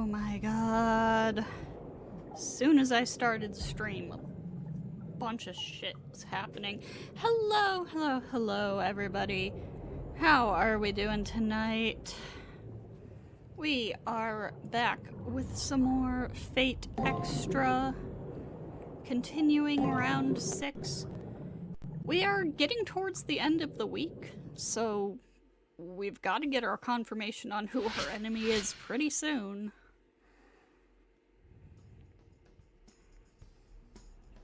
my god. As soon as I started the stream, a bunch of shit was happening. Hello, everybody. How are we doing tonight? We are back with some more Fate Extra. Continuing round 6. We are getting towards the end of the week, so we've got to get our confirmation on who our enemy is pretty soon.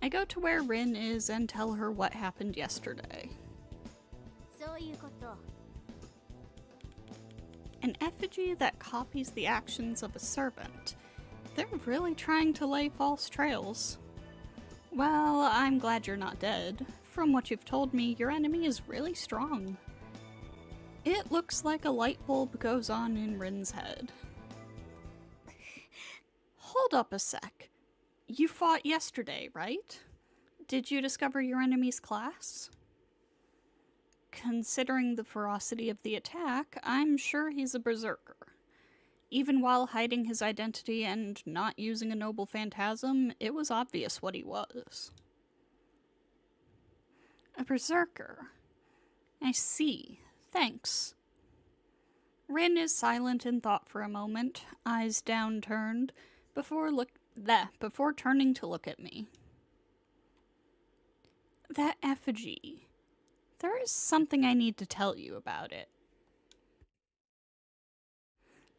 I go to where Rin is and tell her what happened yesterday. An effigy that copies the actions of a servant. They're really trying to lay false trails. Well, I'm glad you're not dead. From what you've told me, your enemy is really strong. It looks like a light bulb goes on in Rin's head. Hold up a sec. You fought yesterday, right? Did you discover your enemy's class? Considering the ferocity of the attack, I'm sure he's a berserker. Even while hiding his identity and not using a noble phantasm, it was obvious what he was. A berserker. I see. Thanks. Rin is silent in thought for a moment, eyes downturned, before turning to look at me. That effigy. There is something I need to tell you about it.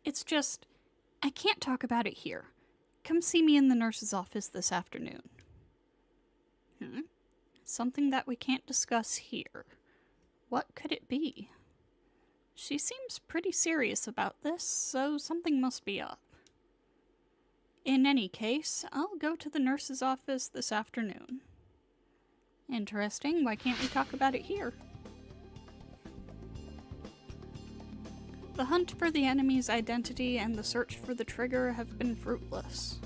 It's just, I can't talk about it here. Come see me in the nurse's office this afternoon. Something that we can't discuss here. What could it be? She seems pretty serious about this, so something must be up. In any case, I'll go to the nurse's office this afternoon. Interesting, why can't we talk about it here? The hunt for the enemy's identity and the search for the trigger have been fruitless.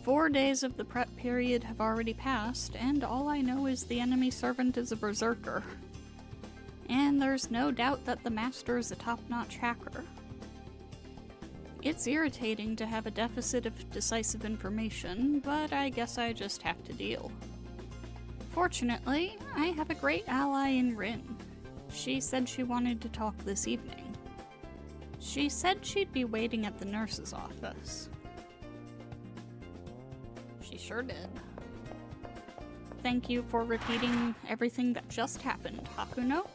4 days of the prep period have already passed, and all I know is the enemy servant is a berserker. And there's no doubt that the master is a top-notch hacker. It's irritating to have a deficit of decisive information, but I guess I just have to deal. Fortunately, I have a great ally in Rin. She said she wanted to talk this evening. She said she'd be waiting at the nurse's office. She sure did. Thank you for repeating everything that just happened, Hakuno.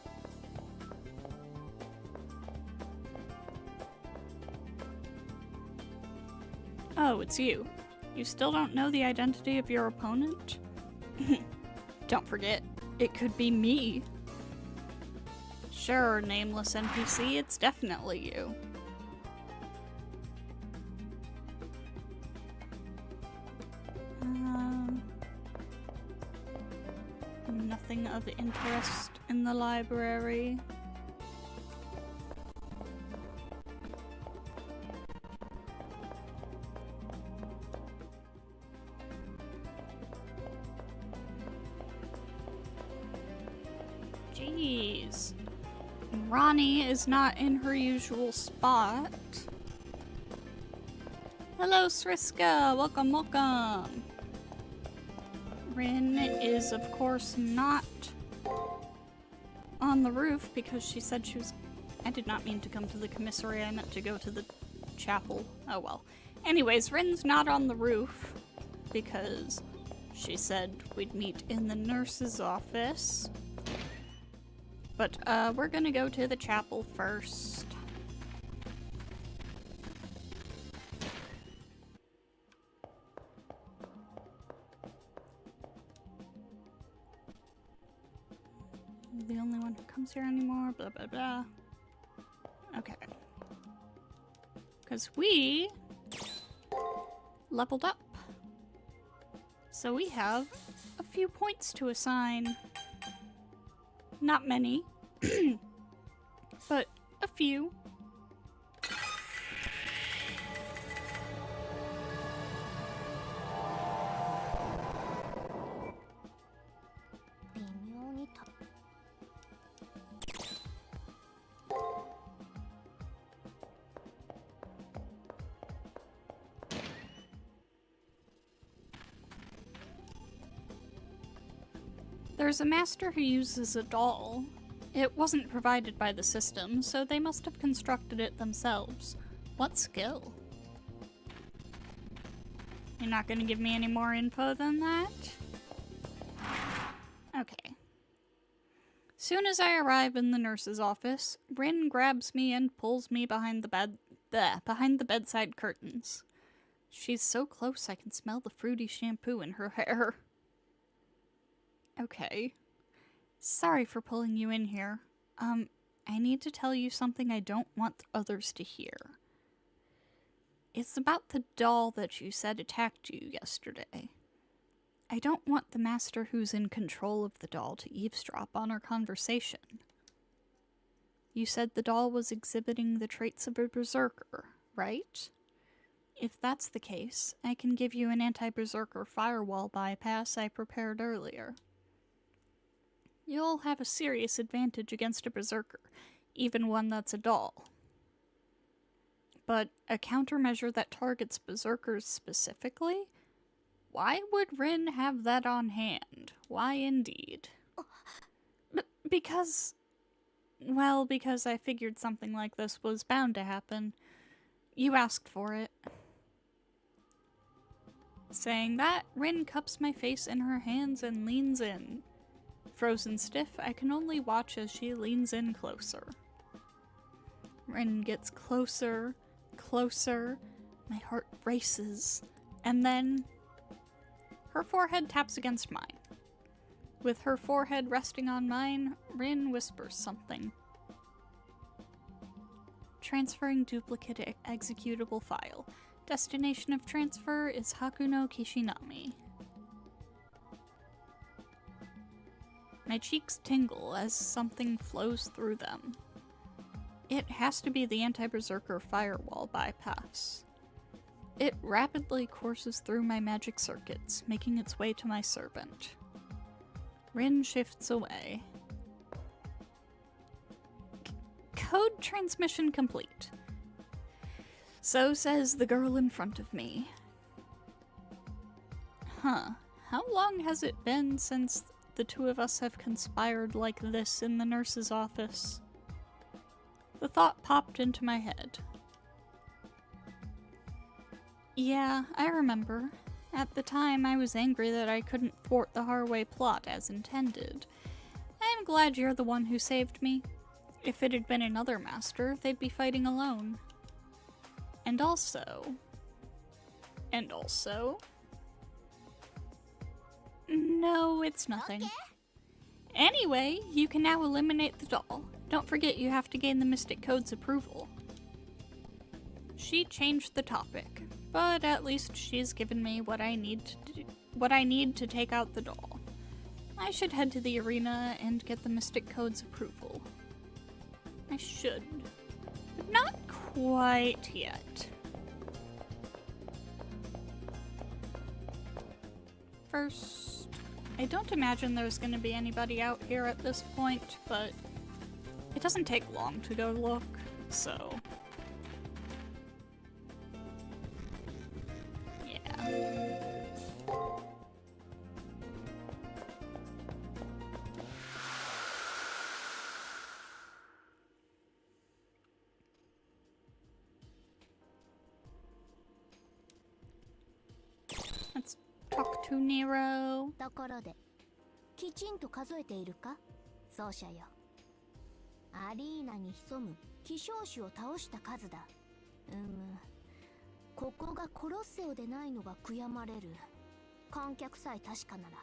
Oh, it's you. You still don't know the identity of your opponent? Don't forget, it could be me. Sure, nameless NPC, it's definitely you. Nothing of interest in the library. Jeez. Ronnie is not in her usual spot. Hello, Sriska! Welcome! Rin is, of course, not on the roof because she said she was... I did not mean to come to the commissary, I meant to go to the chapel. Oh well. Anyways, Rin's not on the roof because she said we'd meet in the nurse's office. But, we're gonna go to the chapel first. The only one who comes here anymore, blah blah blah. Okay. Because we leveled up. So we have a few points to assign. Not many, but a few. There's a master who uses a doll. It wasn't provided by the system, so they must have constructed it themselves. What skill? You're not gonna give me any more info than that? Okay. Soon as I arrive in the nurse's office, Rin grabs me and pulls me behind the bedside curtains. She's so close I can smell the fruity shampoo in her hair. Okay. Sorry for pulling you in here. I need to tell you something I don't want others to hear. It's about the doll that you said attacked you yesterday. I don't want the master who's in control of the doll to eavesdrop on our conversation. You said the doll was exhibiting the traits of a berserker, right? If that's the case, I can give you an anti-berserker firewall bypass I prepared earlier. You'll have a serious advantage against a berserker, even one that's a doll. But a countermeasure that targets berserkers specifically? Why would Rin have that on hand? Why indeed? Because I figured something like this was bound to happen. You asked for it. Saying that, Rin cups my face in her hands and leans in. Frozen stiff, I can only watch as she leans in closer. Rin gets closer, closer, my heart races, and then her forehead taps against mine. With her forehead resting on mine, Rin whispers something. Transferring duplicate executable file. Destination of transfer is Hakuno Kishinami. My cheeks tingle as something flows through them. It has to be the anti-berserker firewall bypass. It rapidly courses through my magic circuits, making its way to my servant. Rin shifts away. Code transmission complete. So says the girl in front of me. Huh. How long has it been since the two of us have conspired like this in the nurse's office? The thought popped into my head. Yeah, I remember. At the time, I was angry that I couldn't thwart the Harway plot as intended. I am glad you're the one who saved me. If it had been another master, they'd be fighting alone. And also... No, it's nothing. Okay. Anyway, you can now eliminate the doll. Don't forget you have to gain the Mystic Code's approval. She changed the topic, but at least she's given me what I need to take out the doll. I should head to the arena and get the Mystic Code's approval. I should, but not quite yet. First, I don't imagine there's going to be anybody out here at this point, but it doesn't take long to go look, so... yeah. Let's talk to Nero. ところで、きちんと数えているか、奏者よ。アリーナに潜む希少種を倒した数だ。ここがコロッセオでないのが悔やまれる。観客さえ確かなら、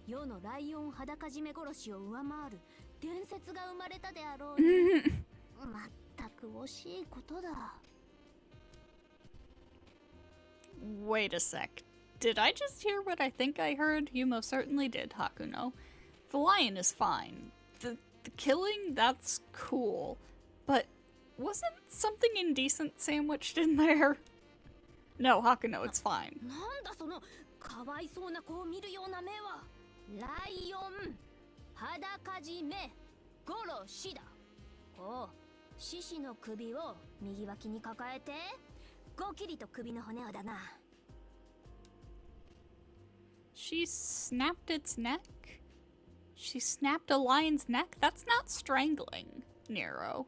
世のライオン裸締め殺しを上回る伝説が生まれたであろう。まったく惜しいことだ。Wait a sec. Did I just hear what I think I heard? You most certainly did, Hakuno. The lion is fine. The killing, that's cool. But wasn't something indecent sandwiched in there? No, Hakuno, it's fine. なんだそのかわいそうな子を見るような目は。ライオン裸締め殺しだ。おう、獅子の首を右脇に抱えて、ゴキリと首の骨をだな。She snapped its neck? She snapped a lion's neck? That's not strangling, Nero.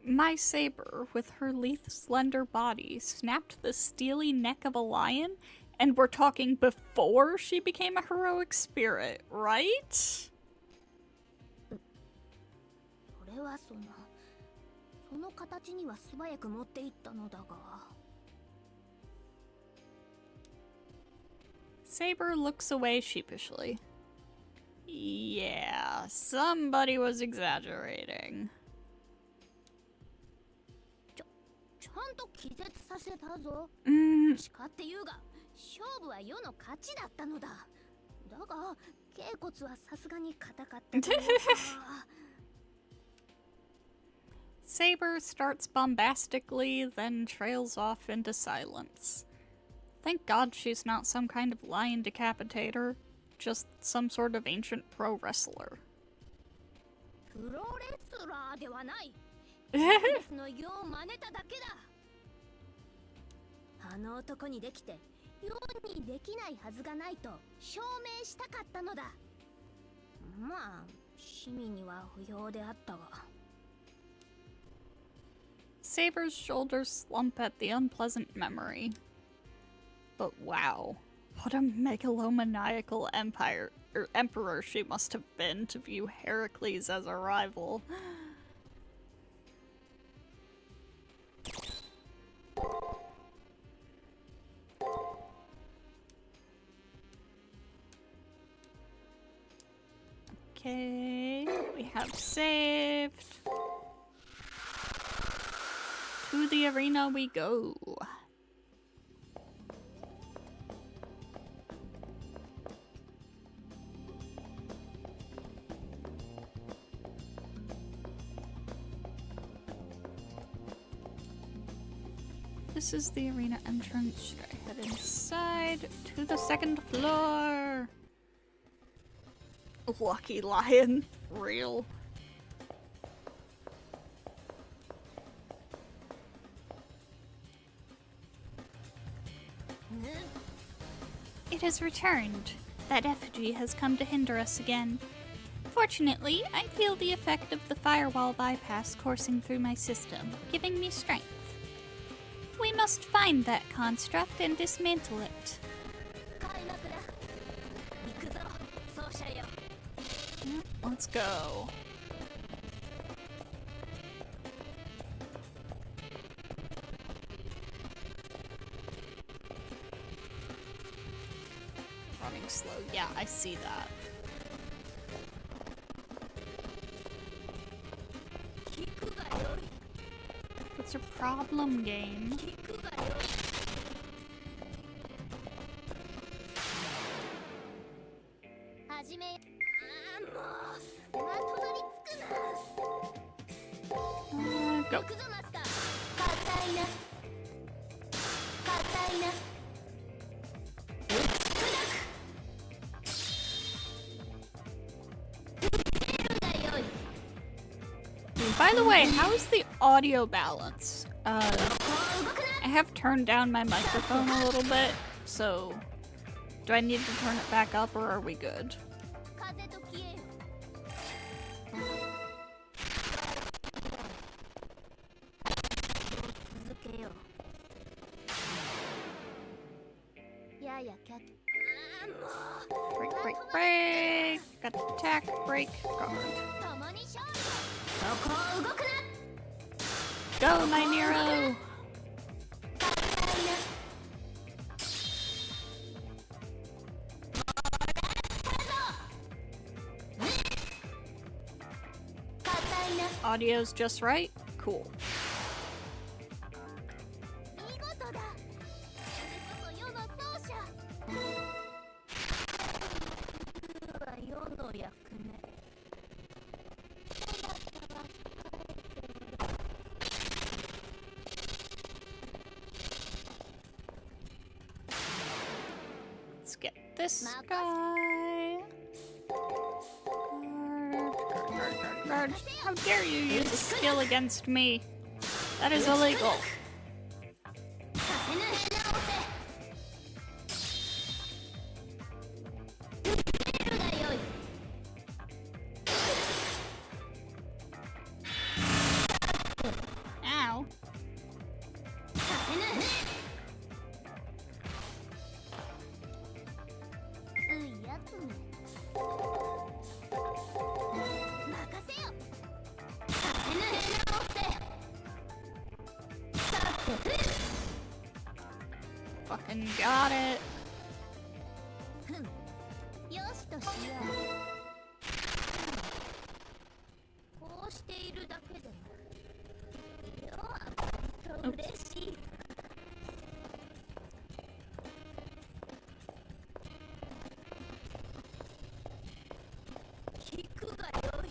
My saber, with her lithe, slender body, snapped the steely neck of a lion, and we're talking before she became a heroic spirit, right? それはその形には素早く持っていったのだが。Saber looks away sheepishly. Yeah, somebody was exaggerating. ちゃんと気絶させたぞ。叱って言うが、勝負は世の勝ちだったのだ。だが、脛骨はさすがに硬かったというか。Saber starts bombastically, then trails off into silence. Thank God she's not some kind of lion decapitator, just some sort of ancient pro wrestler. プロレスラーではない。レスの世を真似ただけだ。あの男にできて世にできないはずがないと証明したかったのだ。まあ市民には不評であったが。Saber's shoulders slump at the unpleasant memory. But wow, what a megalomaniacal emperor she must have been to view Heracles as a rival. Okay, we have saved. To the arena we go. This is the arena entrance. Should I head inside? To the second floor! Lucky lion. Real. It has returned. That effigy has come to hinder us again. Fortunately, I feel the effect of the firewall bypass coursing through my system, giving me strength. We must find that construct and dismantle it. Let's go. Running slow. Yeah, I see that. What's your problem, game? Go. By the way, how's the audio balance? I have turned down my microphone a little bit, so do I need to turn it back up or are we good? Break, break, break! Got attack, break, guard. Go, my Nero! Audio's just right? Cool. Let's get this guy. Guard. How dare you use a skill against me? That is illegal. Fucking got it. よしとしよう。こうしているだけでも要は本当嬉しい。聞くがよい。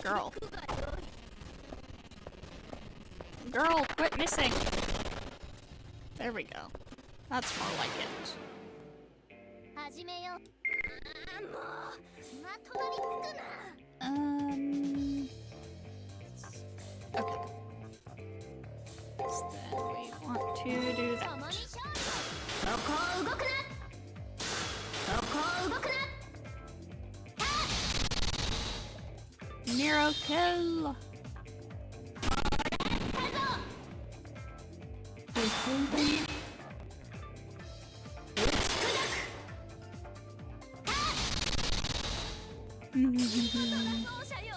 Girl. 聞くがよい。 Girl, quit missing. There we go. That's more like it. 始めよう。あーもうまとまりつくな。Okay. So then we want to do 共 that. に勝利。そこを動くな。そこを動くな。 Nero kill. 奏者よ。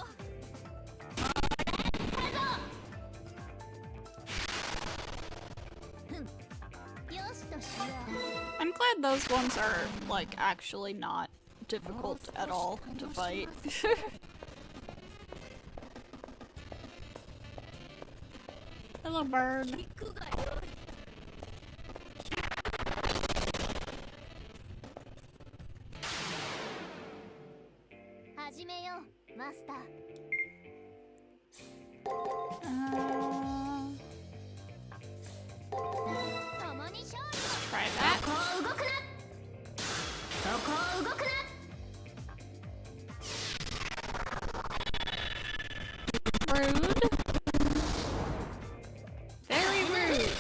I'm glad those ones are, like, actually not difficult at all to fight. Hello, bird. 聞くがよい。 始めよう、マスター。 共に勝利。 Try that. そこを動くな。そこを動くな。 Rude. Very rude.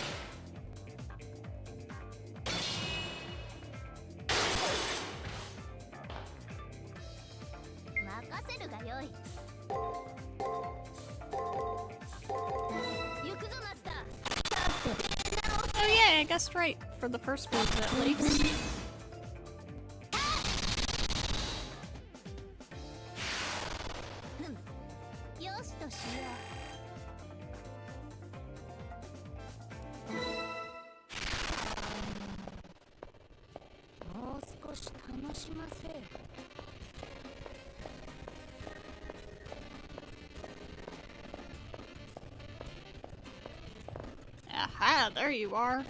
Oh yeah, I guessed right for the first one at least. Aha, there you are.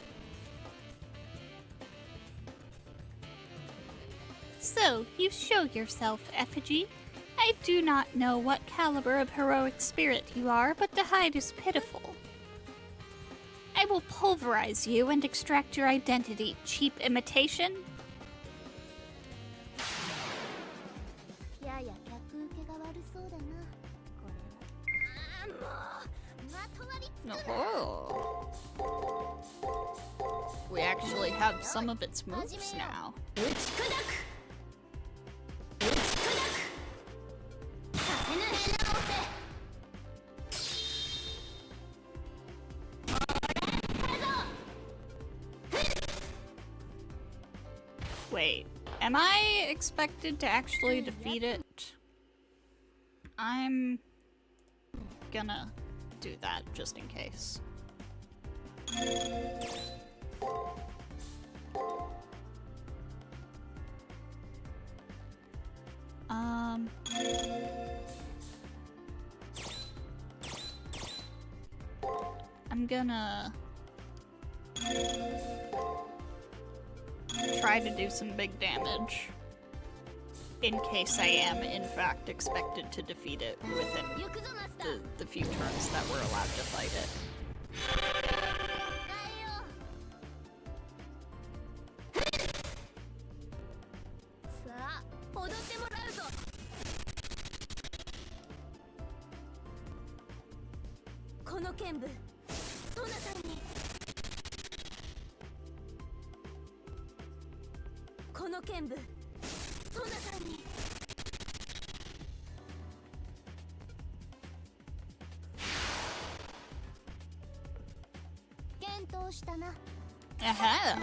So, you show yourself, Effigy. I do not know what caliber of heroic spirit you are, but the hide is pitiful. I will pulverize you and extract your identity, cheap imitation. Oh. We actually have some of its moves now. Wait, am I expected to actually defeat it? I'm gonna do that just in case. I'm gonna try to do some big damage in case I am in fact expected to defeat it within the few turns that we're allowed to fight it. Aha!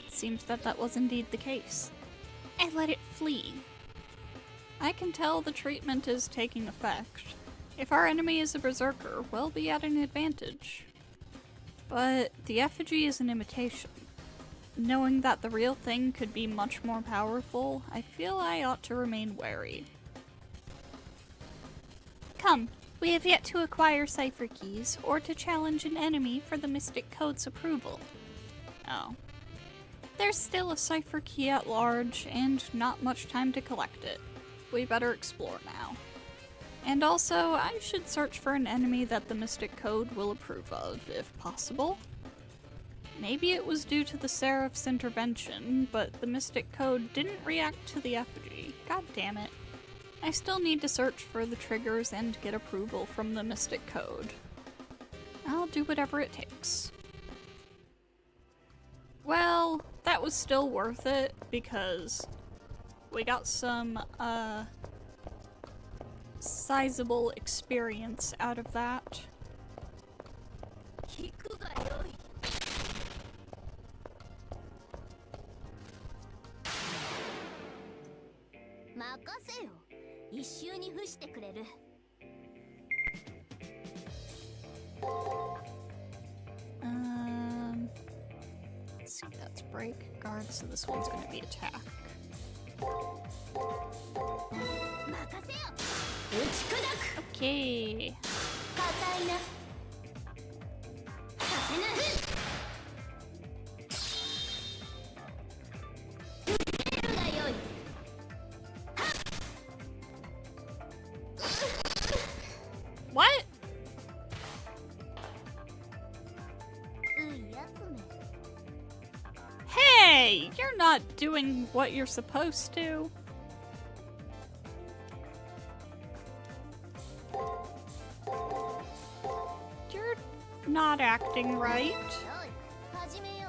Seems that that was indeed the case. I let it flee. I can tell the treatment is taking effect. If our enemy is a berserker, we'll be at an advantage. But the effigy is an imitation. Knowing that the real thing could be much more powerful, I feel I ought to remain wary. Come, we have yet to acquire cipher keys or to challenge an enemy for the Mystic Code's approval. Oh. There's still a cipher key at large, and not much time to collect it. We better explore now. And also, I should search for an enemy that the Mystic Code will approve of, if possible. Maybe it was due to the Seraph's intervention, but the Mystic Code didn't react to the effigy. God damn it. I still need to search for the triggers and get approval from the Mystic Code. I'll do whatever it takes. Well, that was still worth it, because we got some, sizable experience out of that. Let's see, that's break, guard, so this one's gonna be attack. Okay. What? Hey, you're not doing what you're supposed to. You're not acting right.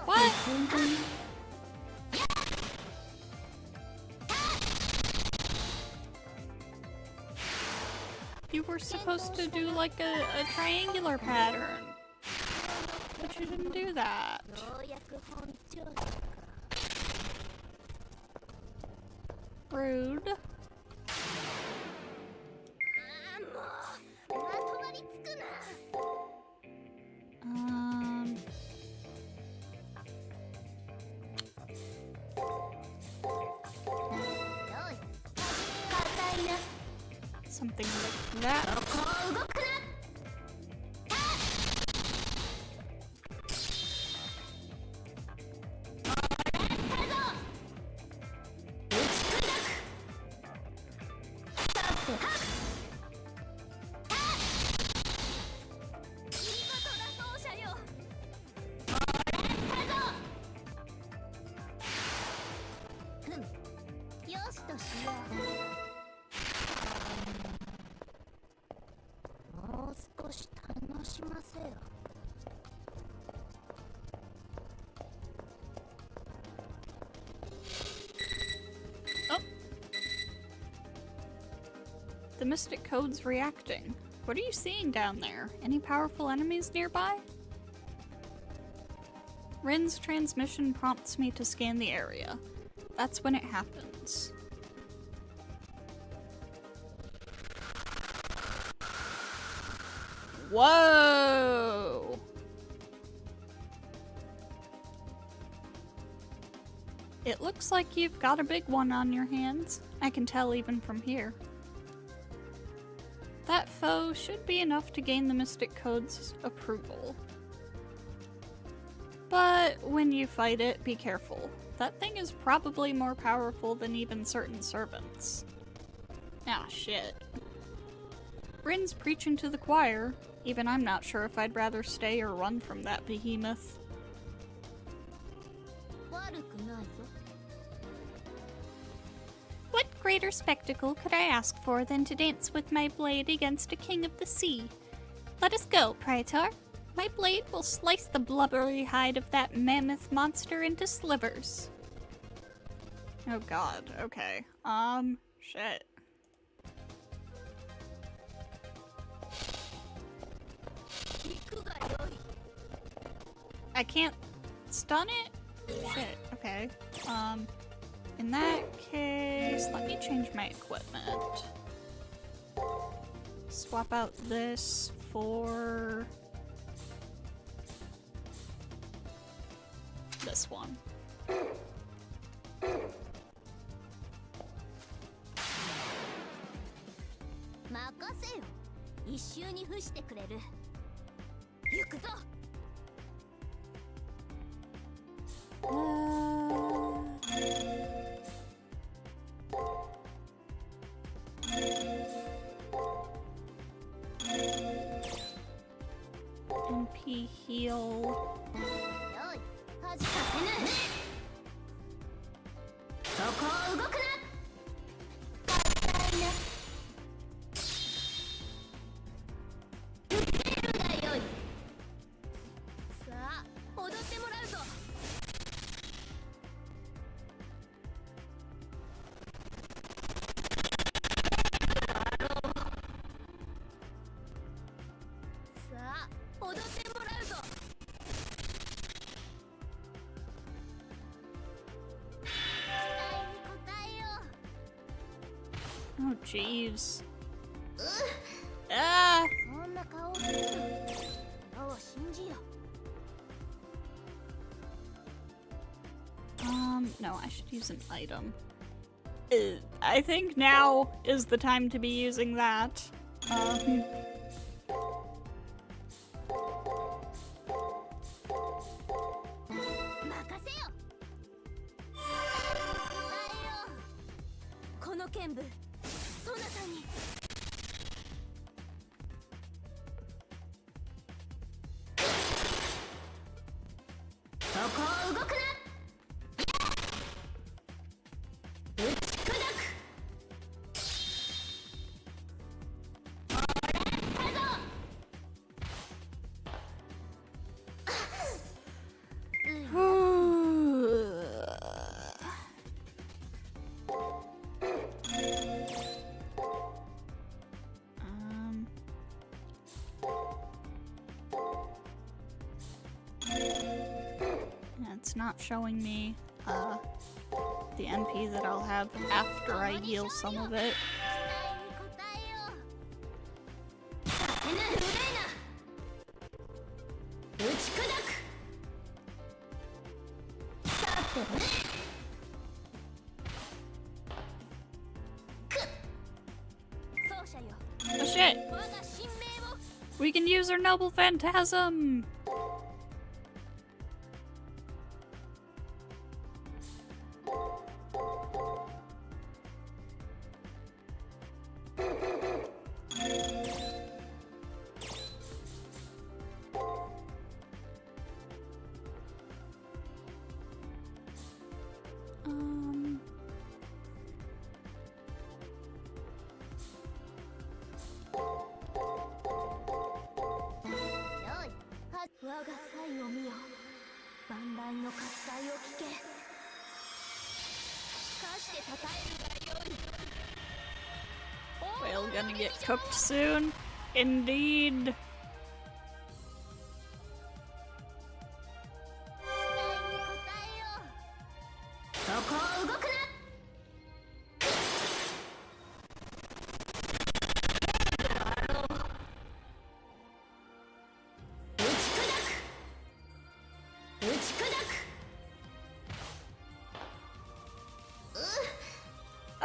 What? You were supposed to do like a triangular pattern. But you didn't do that. Rude. Something like that. Oh. The Mystic Code's reacting. What are you seeing down there? Any powerful enemies nearby? Rin's transmission prompts me to scan the area. That's when it happens. Whoa! It looks like you've got a big one on your hands. I can tell even from here. That foe should be enough to gain the Mystic Code's approval. But when you fight it, be careful. That thing is probably more powerful than even certain servants. Ah, shit. Rin's preaching to the choir. Even I'm not sure if I'd rather stay or run from that behemoth. What greater spectacle could I ask for than to dance with my blade against a king of the sea? Let us go, Praetor. My blade will slice the blubbery hide of that mammoth monster into slivers. Oh god, okay. Shit. I can't stun it? Shit, okay. In that case, let me change my equipment. swap out this for this one. 任せよ。一周に付してくれる。行くぞ。MP heal. よい、恥かせぬ。そこを動くな。硬いな。受けるがよい。さあ、踊ってもらうぞ。さあ、踊ってもらうぞ。期待に応えよう。 Oh, jeez. Ah! そんな顔をするな。世を信じよ。 No, I should use an item. I think now is the time to be using that. 任せよ。この剣舞、ソナさんに。そこを動くな。打ち砕く。もらったぞ。It's not showing me the MP that I'll have after I heal some of it. 期待に応えよう。させぬ、憂いな。打ち砕く。さてね。奏者よ。 Oh shit! 我が神明を。 We can use our noble phantasm! Whale gonna get cooked soon? Indeed.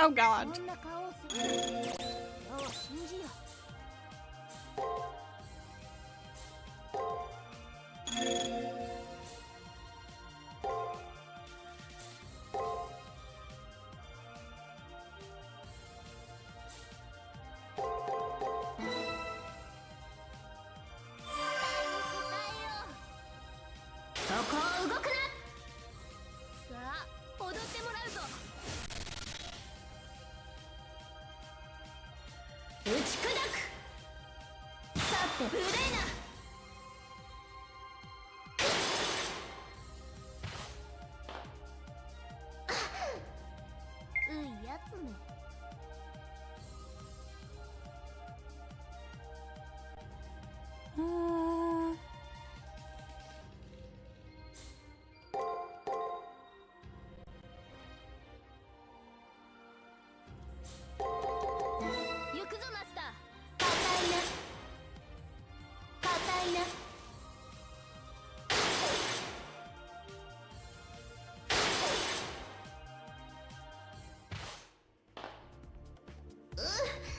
Oh god.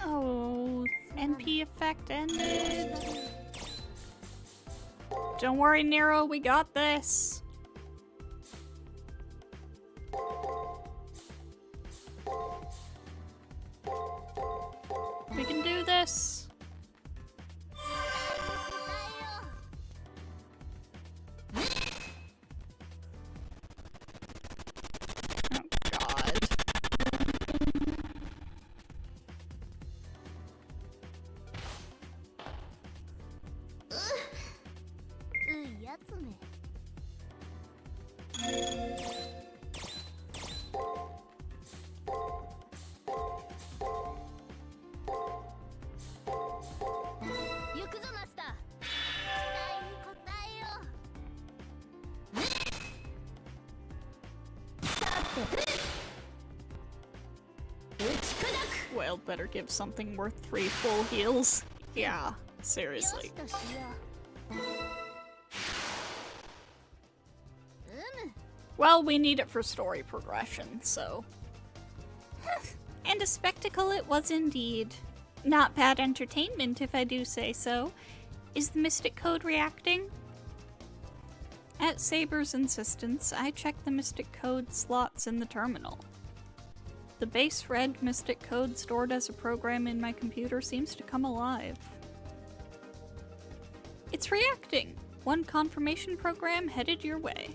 Oh, NP effect ended. Don't worry, Nero, we got this. We can do this. Oh, God. Well, better give something worth 3 full heals. Yeah, seriously. Well, we need it for story progression, so... And a spectacle it was indeed. Not bad entertainment, if I do say so. Is the Mystic Code reacting? At Saber's insistence, I checked the Mystic Code slots in the terminal. The base red Mystic Code stored as a program in my computer seems to come alive. It's reacting! 1 confirmation program headed your way.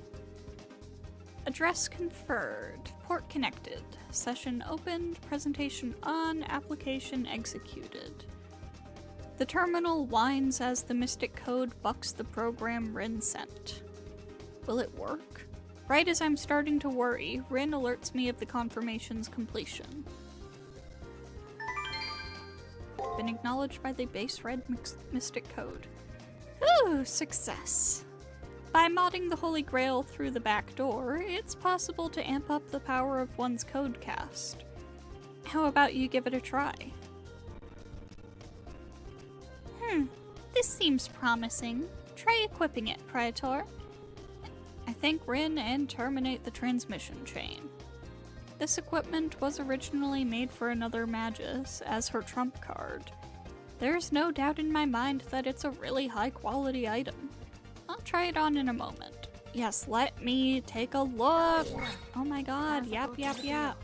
Address conferred. Port connected. Session opened. Presentation on. Application executed. The terminal whines as the Mystic Code bucks the program Rin sent. Will it work? Right as I'm starting to worry, Rin alerts me of the confirmation's completion. Been acknowledged by the base red Mystic Code. Ooh, success! By modding the Holy Grail through the back door, it's possible to amp up the power of one's code cast. How about you give it a try? This seems promising. Try equipping it, Praetor. I think Rin and terminate the transmission chain. This equipment was originally made for another Magus as her trump card. There's no doubt in my mind that it's a really high quality item. I'll try it on in a moment. Yes, let me take a look! Oh my god, yap yap yap.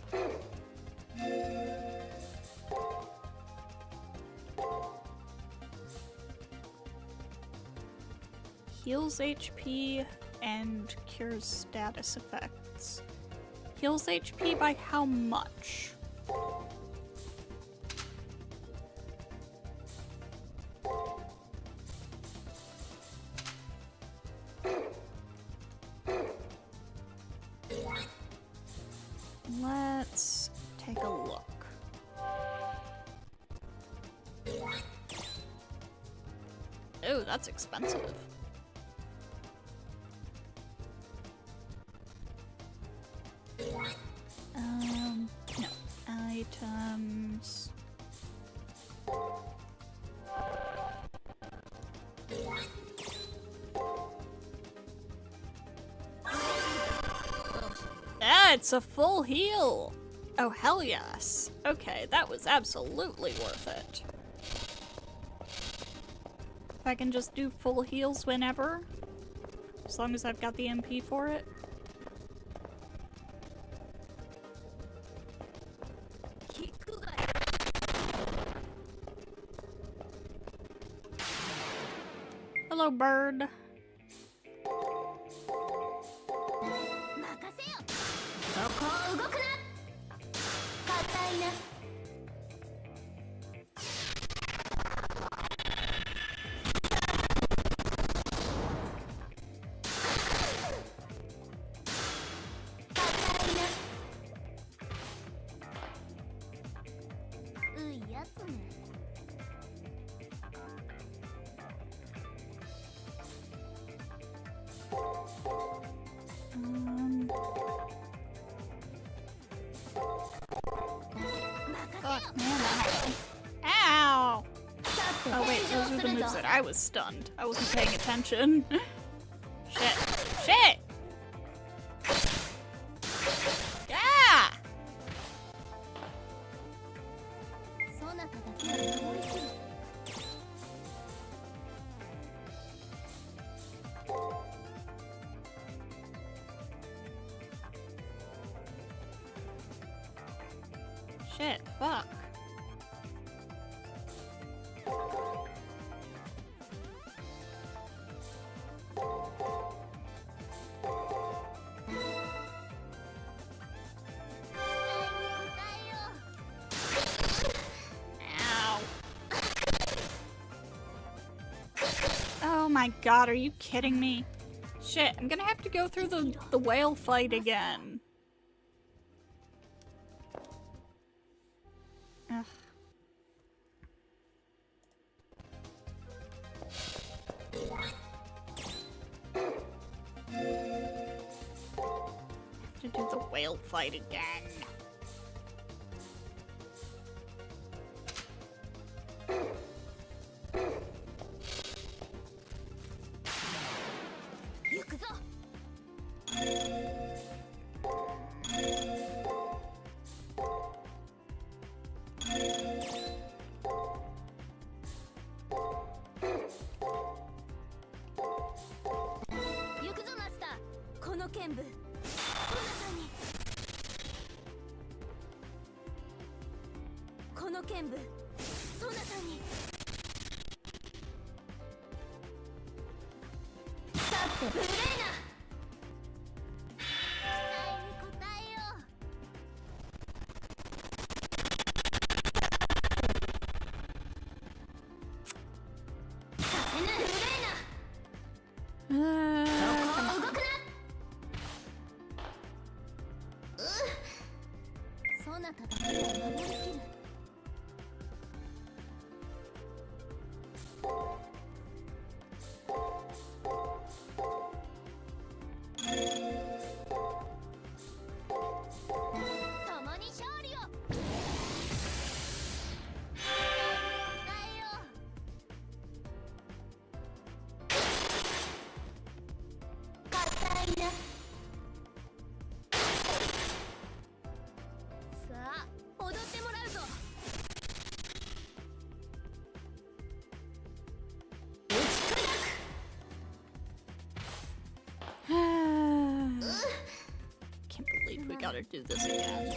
Heals HP and cures status effects. Heals HP by how much? Let's take a look. Oh, that's expensive. No. Items. Ah, it's a full heal! Oh, hell yes. Okay, that was absolutely worth it. If I can just do full heals whenever, as long as I've got the MP for it. Hello, bird. Fuck, man. Ow! Oh wait, those are the moves that I was stunned. I wasn't paying attention. Shit. Shit! Yeah! shit, fuck. Ow. Oh my god, are you kidding me? Shit, I'm gonna have to go through the whale fight again. Ugh. Have to do the whale fight again. Can't believe we gotta do this again.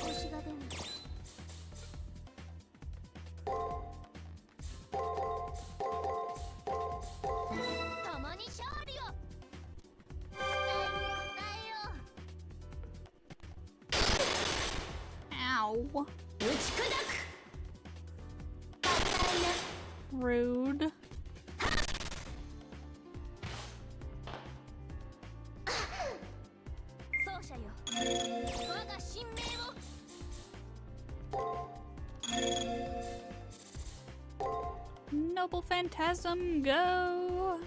Ow. Rude. Noble Phantasm, go!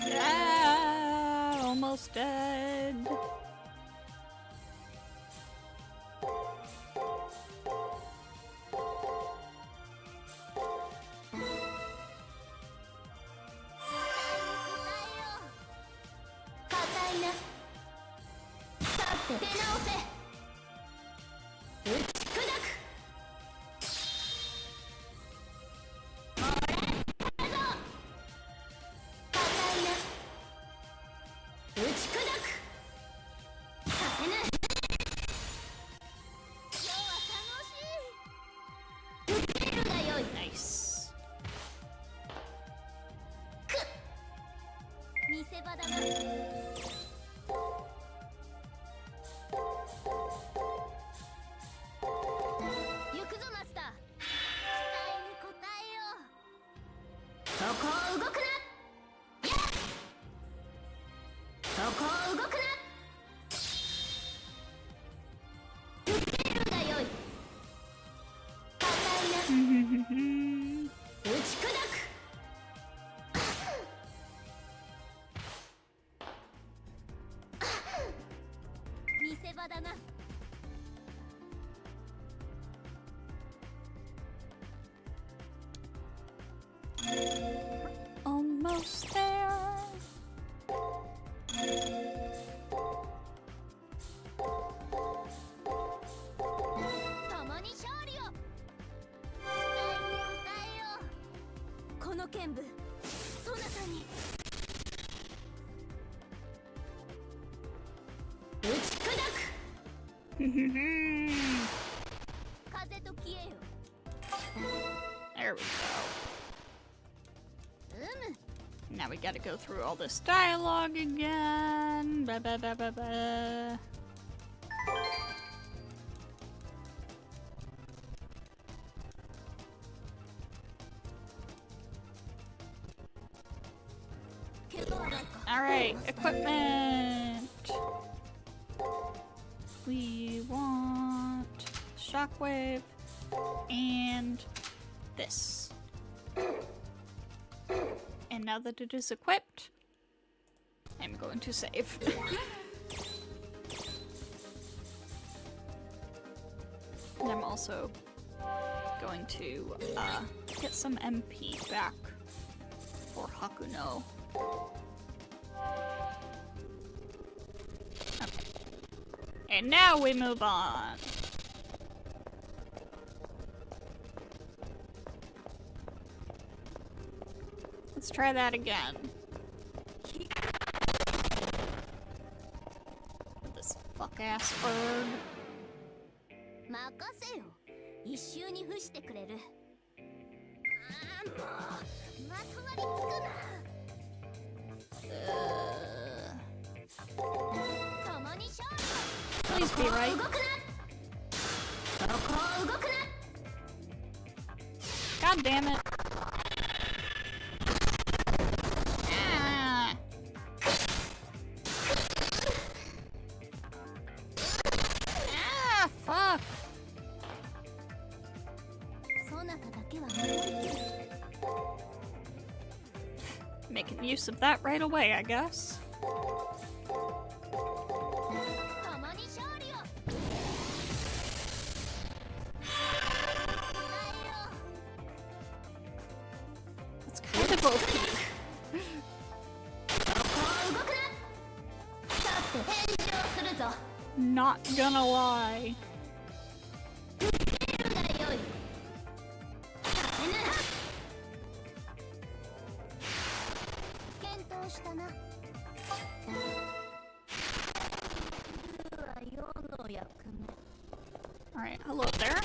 Ah, almost dead. 剣部ソナさんに打ち砕く風と消えよ There we go. Now we gotta go through all this dialogue again. Ba ba ba ba ba. Alright, equipment. We want shockwave and this. And now that it is equipped, I'm going to save. And I'm also going to get some MP back for Hakuno. Okay. And now we move on. Let's try that again. This fuck-ass bird. 任せよ一周に付してくれるもうまとわりつくな共に勝利 Please be right. 動くなそこを動くな God damn it. Fuck. そなただけは Making use of that right away, I guess. 共に勝利を That's kind of OP. そこを動くなさって返上するぞ Not gonna lie. がよいさせぬ検討したな世の役目 Alright, hello there.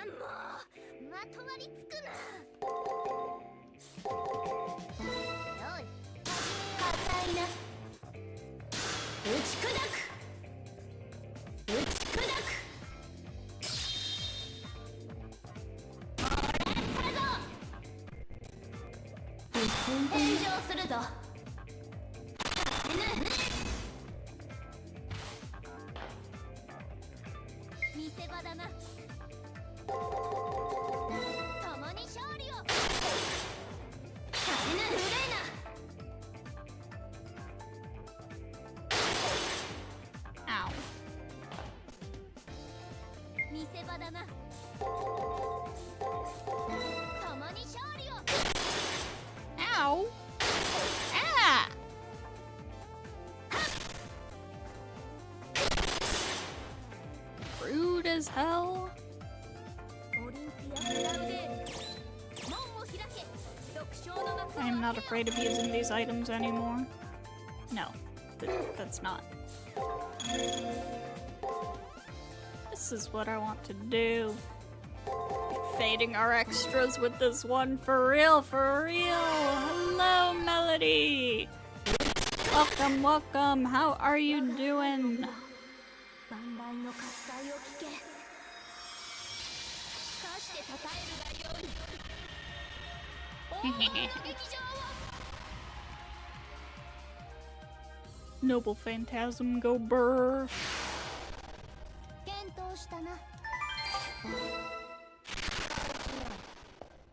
もうまとわりつくなよい硬いな打ち砕く打ち砕くもらったぞ返上するぞさせぬ見せ場だな共に勝利をさせぬ無礼な Ow. 見せ場だな共に勝利を Ow. Ah! Rude as hell. オリンピアクラウデール門を開け独唱の幕を I am not afraid of using these items anymore. No, that's not. This is what I want to do. Fading our extras with this one for real, for real. Hello, Melody. Welcome, welcome. How are you doing? 万来の喝采を聞けさして称えるがよい大物の劇場を Noble Phantasm, go burr. 検討したな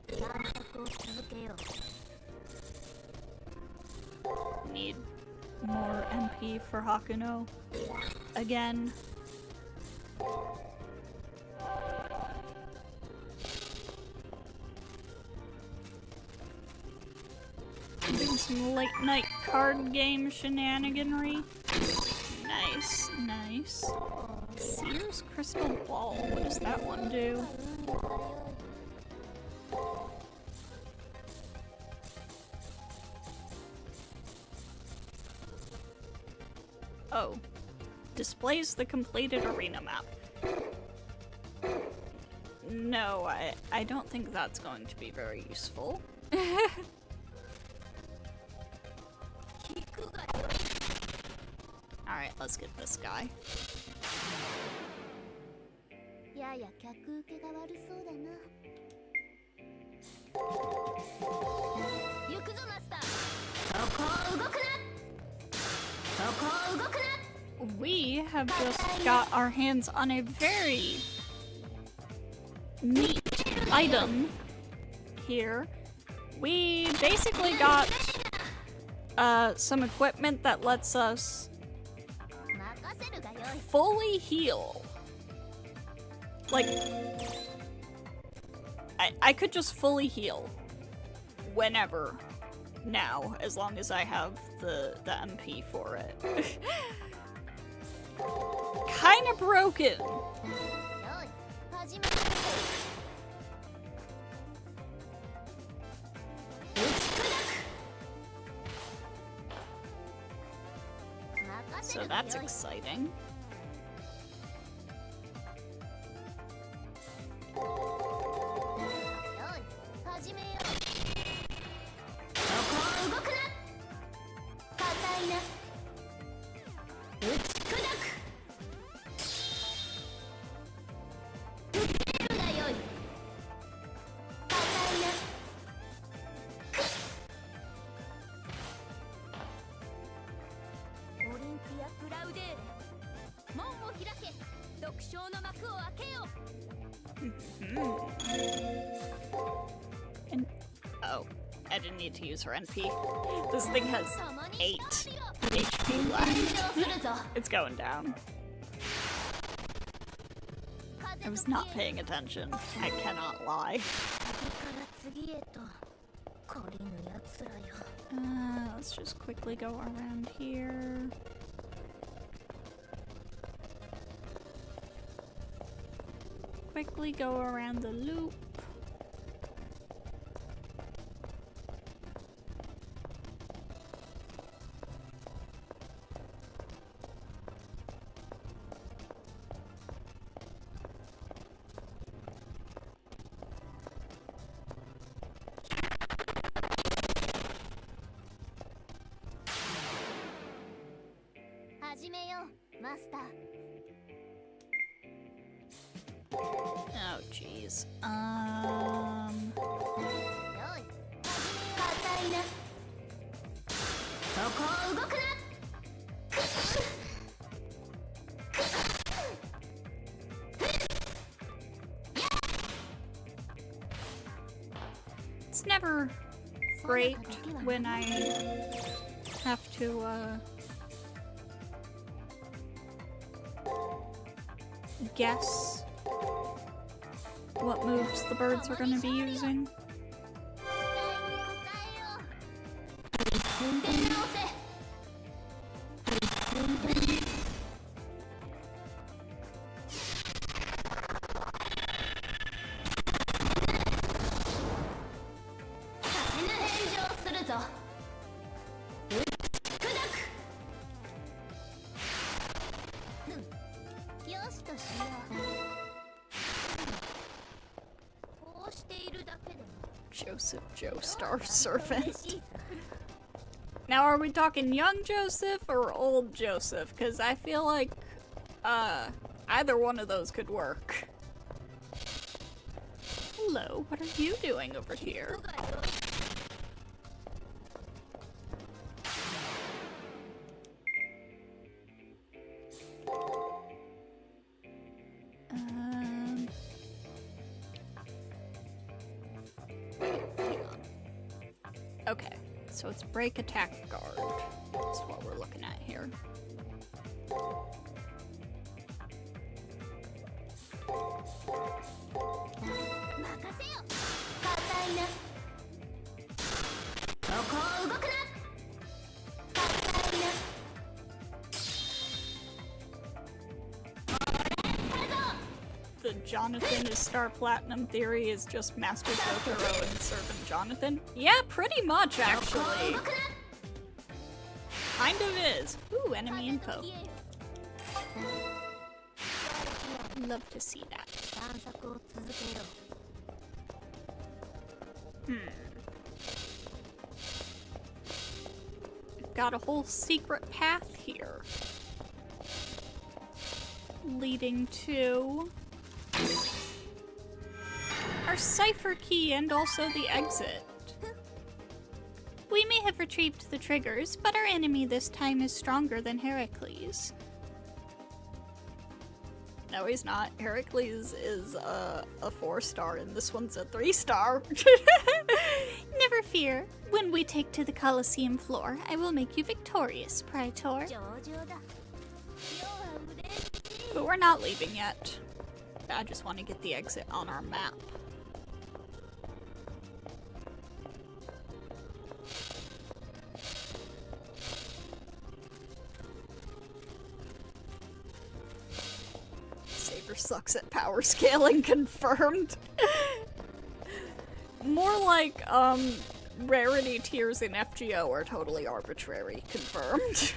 探索を続けよう Need more MP for Hakuno. Again. Doing some late night card game shenaniganry. Nice, nice. Sears Crystal Ball. What does that one do? Oh. Displays the completed arena map. No, I don't think that's going to be very useful. Alright, let's get this guy. やや客受けが悪そうだな。行くぞマスター。そこを動くな。そこを動くな。 We have just got our hands on a very neat item here. We basically got some equipment that lets us 任せるがよい。 fully heal. Like, I could just fully heal whenever now, as long as I have the MP for it. Kinda broken. よい、始める。打ち砕く。任せ So るが that's よい。 exciting. よい、始めよう。そこを動くな。硬いな。打ち砕く。受けるがよい。硬いな。オリンピア・プラウデーレ。門を開け。独唱の幕を開けよ。 And oh, I didn't need to use her NP. This thing has 共に 8 勝利を。 HP 炎 left. 上するぞ。 It's going down. I 風 was と not 消え paying attention. I cannot lie. 次から次へと懲りぬ奴らよ。 Let's just quickly go around here. Quickly go around the loop. Oh, jeez. よい、硬いな。そこを動くな。It's never great when I have to, guess what moves the birds are going to be using. 踏んで直せ。風の返上するぞ。打ち砕く。よしとしよう。こうしているだけでも Joseph Joestar Servant. 嬉しいさ。 Now, are we talking young Joseph or old Joseph? Because I feel like, either one of those could work. Hello, what are you doing over here? Hang on. Okay, so it's break, attack, guard. That's what we're looking at here. Jonathan is Star Platinum theory is just Master Totoro and Servant Jonathan? Yeah, pretty much, actually. Kind of is. Ooh, enemy info. Love to see that. We've got a whole secret path here. Leading to our cipher key and also the exit. We may have retrieved the triggers, but our enemy this time is stronger than Heracles. No, he's not. Heracles is a 4-star and this one's a 3-star. Never fear. When we take to the Colosseum floor, I will make you victorious, Praetor. But we're not leaving yet. I just want to get the exit on our map. Saber sucks at power scaling, confirmed. More like, rarity tiers in FGO are totally arbitrary, confirmed.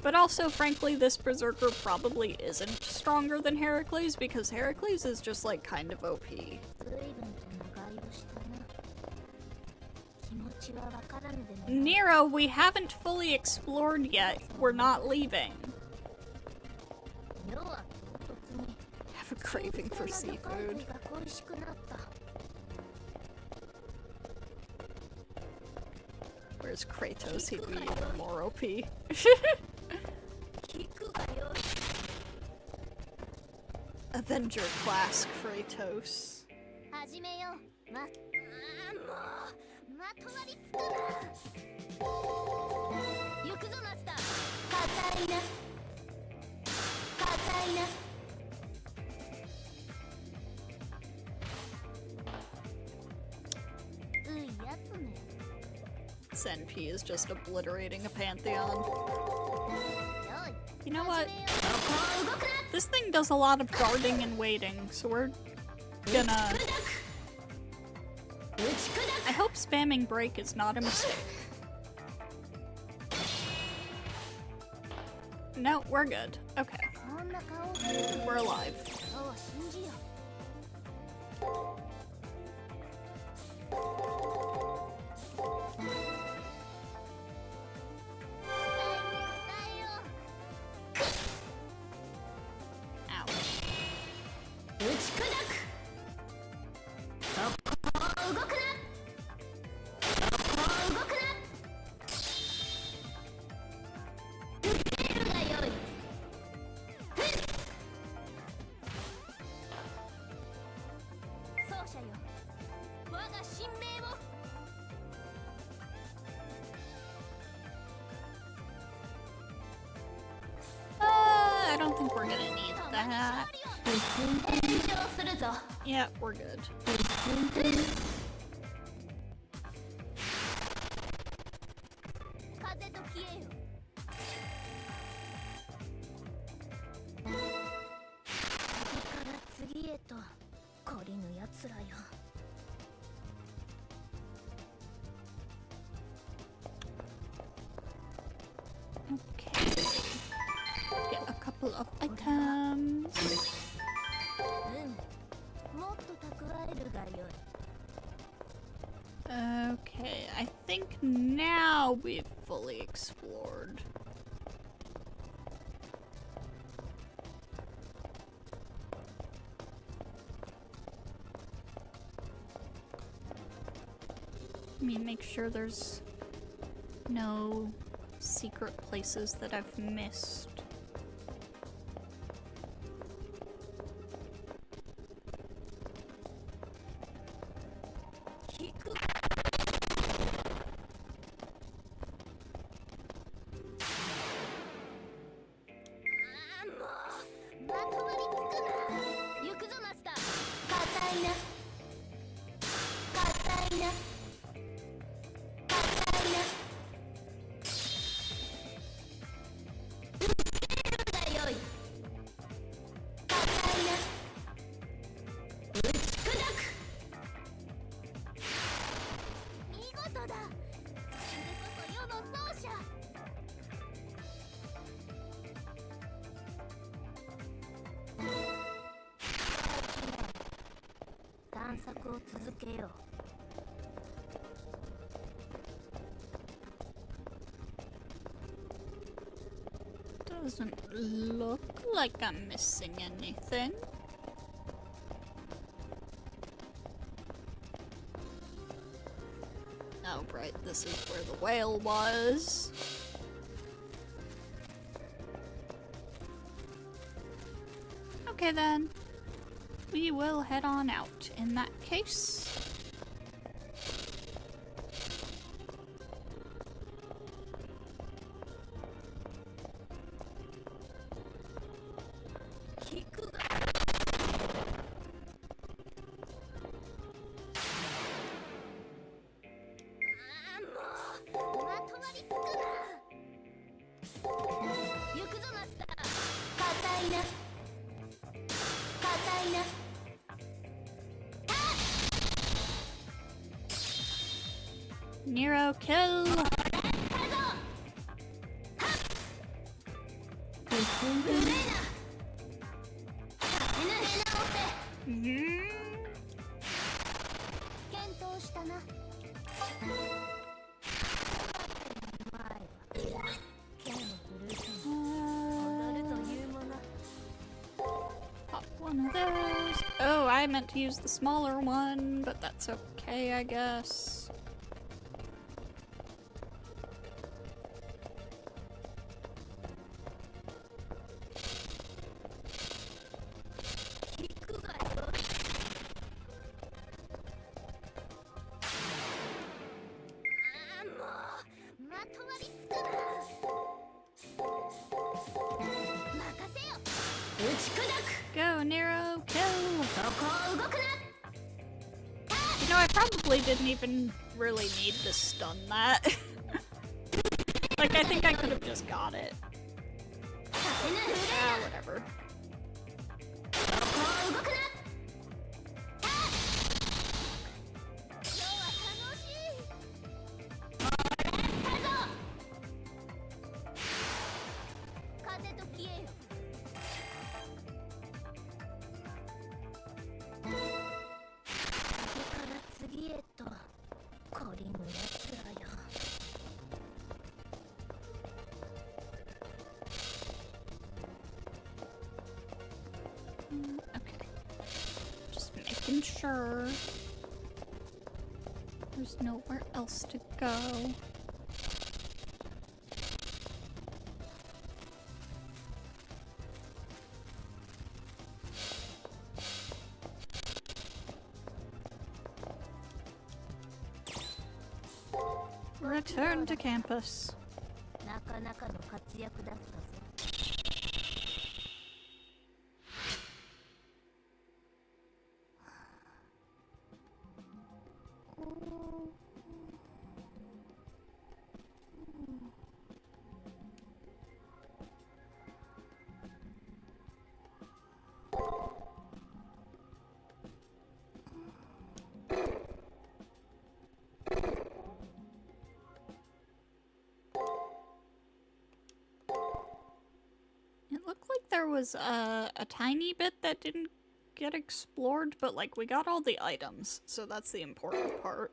But also, frankly, this Berserker probably isn't stronger than Heracles because Heracles is just, like, kind of OP. Nero, we haven't fully explored yet. We're not leaving. Have a craving for seafood. Where's Kratos? He'd be even more OP. Avenger class Kratos. Senpi is just obliterating a pantheon. You know what? This thing does a lot of guarding and waiting, so we're gonna... I hope spamming break is not a mistake. No, we're good. Okay. We're alive. I don't think we're gonna need that. Yeah, we're good. Okay. Get a couple of items. Okay, I think now we've fully explored. Let me make sure there's no secret places that I've missed. Doesn't look like I'm missing anything. Oh, right, this is where the whale was. Okay then. We will head on out in that case. Nero kill! Pop one of those. Oh, I meant to use the smaller one, but that's okay, I guess. Go, Nero, kill! You know, I probably didn't even really need to stun that. Like, I think I could have just got it. Ah, whatever. Okay. Just making sure there's nowhere else to go. Return to campus. It looked like there was a tiny bit that didn't get explored, but like we got all the items, so that's the important part.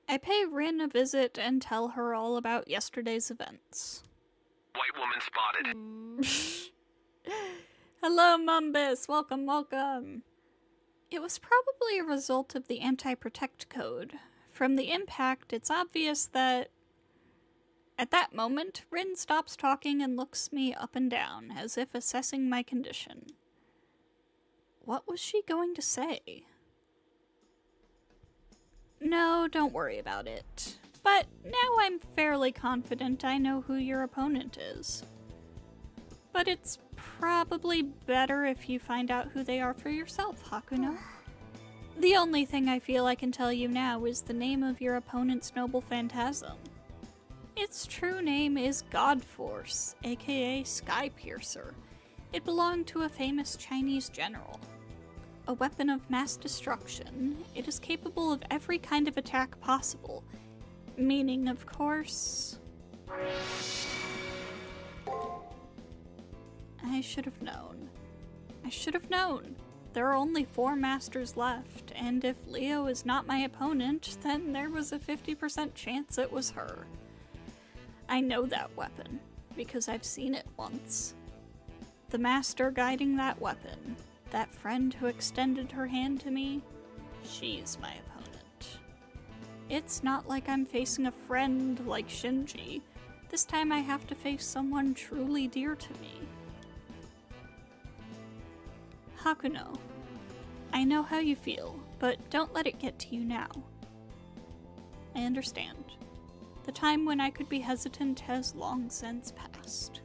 I pay Rin a visit and tell her all about yesterday's events. White woman spotted. Hello, Mumbus. Welcome, welcome. It was probably a result of the anti-protect code. From the impact, it's obvious that at that moment, Rin stops talking and looks me up and down, as if assessing my condition. What was she going to say? No, don't worry about it. But now I'm fairly confident I know who your opponent is. But it's probably better if you find out who they are for yourself, Hakuno. The only thing I feel I can tell you now is the name of your opponent's noble phantasm. Its true name is God Force, aka Sky Piercer. It belonged to a famous Chinese general. A weapon of mass destruction, it is capable of every kind of attack possible. Meaning, of course... I should have known. I should have known. There are only 4 masters left, and if Leo is not my opponent, then there was a 50% chance it was her. I know that weapon, because I've seen it once. The master guiding that weapon, that friend who extended her hand to me, she's my opponent. It's not like I'm facing a friend like Shinji. This time I have to face someone truly dear to me. Hakuno, I know how you feel, but don't let it get to you now. I understand. The time when I could be hesitant has long since passed.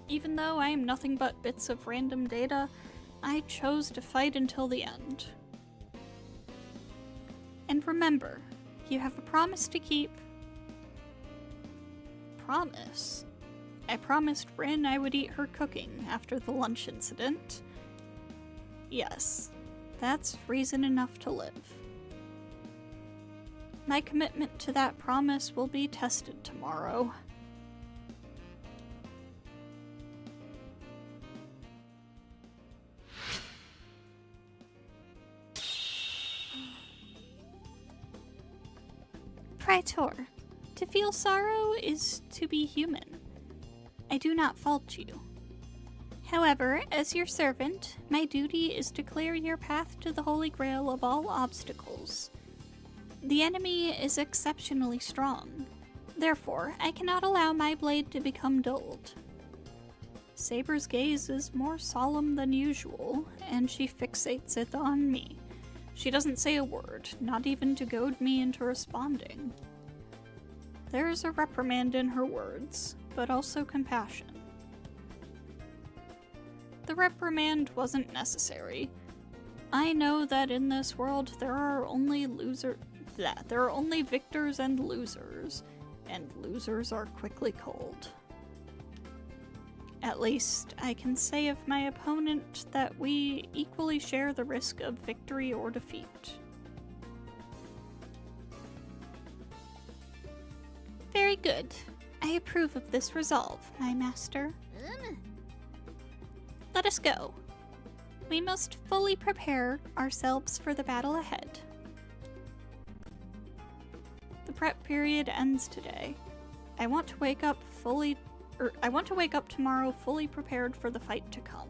Even though I am nothing but bits of random data, I chose to fight until the end. And remember, you have a promise to keep. Promise? I promised Rin I would eat her cooking after the lunch incident. Yes, that's reason enough to live. My commitment to that promise will be tested tomorrow. Praetor, to feel sorrow is to be human. I do not fault you. However, as your servant, my duty is to clear your path to the Holy Grail of all obstacles. The enemy is exceptionally strong. Therefore, I cannot allow my blade to become dulled. Saber's gaze is more solemn than usual, and she fixates it on me. She doesn't say a word, not even to goad me into responding. There is a reprimand in her words, but also compassion. The reprimand wasn't necessary. I know that in this world there are only victors and losers are quickly cold. At least, I can say of my opponent that we equally share the risk of victory or defeat. Very good. I approve of this resolve, my master. Let us go. We must fully prepare ourselves for the battle ahead. The prep period ends today. I want to wake up tomorrow fully prepared for the fight to come.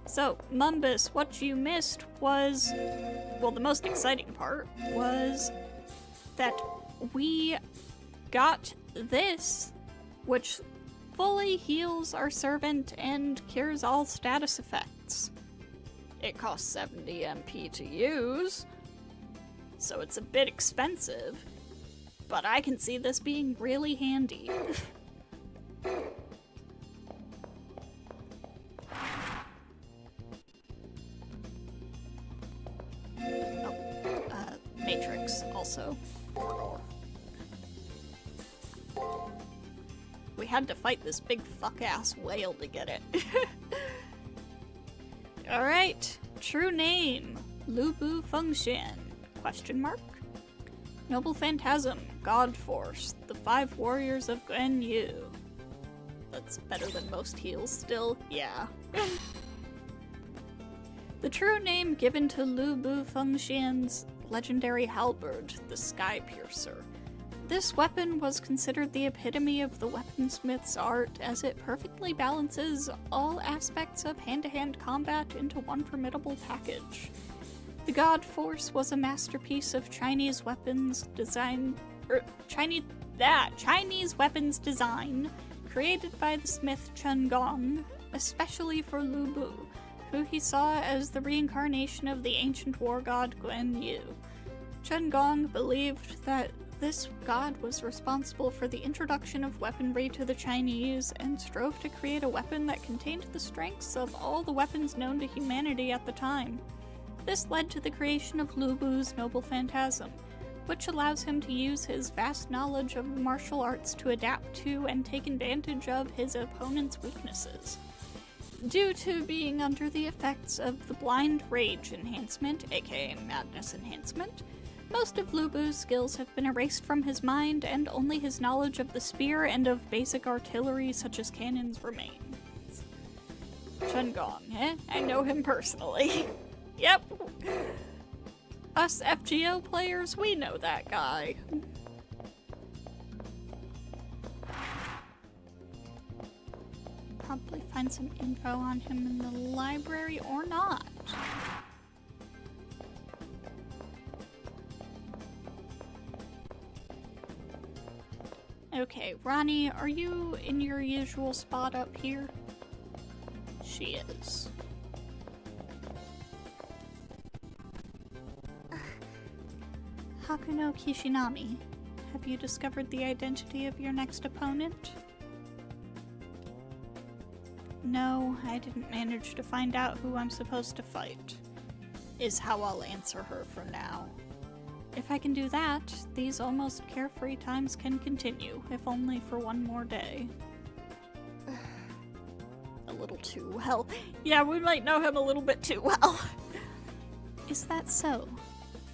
So, Mumbus, what you missed was, well, the most exciting part was that we got this, which fully heals our servant and cures all status effects. It costs 70 MP to use, so it's a bit expensive, but I can see this being really handy. Matrix also. We had to fight this big fuck-ass whale to get it. Alright, true name, Lubu Fengshan, question mark? Noble Phantasm, God Force, the 5 Warriors of Guan Yu. That's better than most heals still, yeah. The true name given to Lubu Fengshan's legendary halberd, the Sky Piercer. This weapon was considered the epitome of the weaponsmith's art, as it perfectly balances all aspects of hand-to-hand combat into one formidable package. The God Force was a masterpiece of Chinese weapons design, Chinese weapons design, created by the smith Chen Gong, especially for Lu Bu, who he saw as the reincarnation of the ancient war god Guan Yu. Chen Gong believed that this god was responsible for the introduction of weaponry to the Chinese and strove to create a weapon that contained the strengths of all the weapons known to humanity at the time. This led to the creation of Lu Bu's Noble Phantasm, which allows him to use his vast knowledge of the martial arts to adapt to and take advantage of his opponent's weaknesses. Due to being under the effects of the Blind Rage enhancement, aka Madness enhancement, most of Lu Bu's skills have been erased from his mind, and only his knowledge of the spear and of basic artillery such as cannons remains. Chungong, eh? I know him personally. Yep. Us FGO players, we know that guy. Probably find some info on him in the library or not. Okay, Ronnie, are you in your usual spot up here? She is. Hakuno Kishinami, have you discovered the identity of your next opponent? No, I didn't manage to find out who I'm supposed to fight, is how I'll answer her for now. If I can do that, these almost carefree times can continue, if only for one more day. A little too well. Yeah, we might know him a little bit too well. Is that so?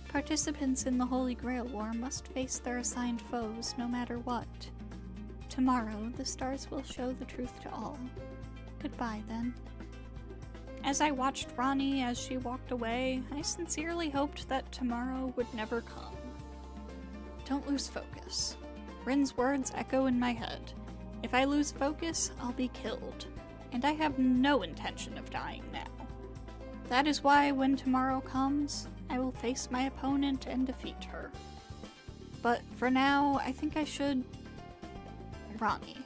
Participants in the Holy Grail War must face their assigned foes no matter what. Tomorrow, the stars will show the truth to all. Goodbye, then. As I watched Ronnie as she walked away, I sincerely hoped that tomorrow would never come. Don't lose focus. Rin's words echo in my head. If I lose focus, I'll be killed. And I have no intention of dying now. That is why when tomorrow comes, I will face my opponent and defeat her. But for now, I think I should... Ronnie.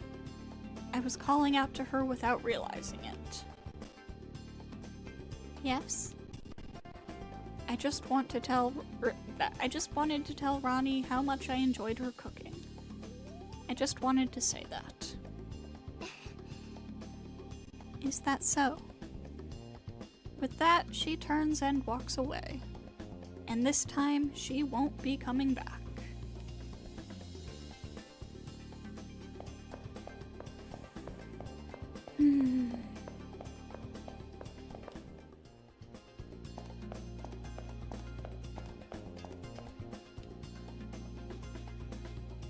I was calling out to her without realizing it. Yes? I just wanted to tell Ronnie how much I enjoyed her cooking. I just wanted to say that. Is that so? With that, she turns and walks away. And this time, she won't be coming back.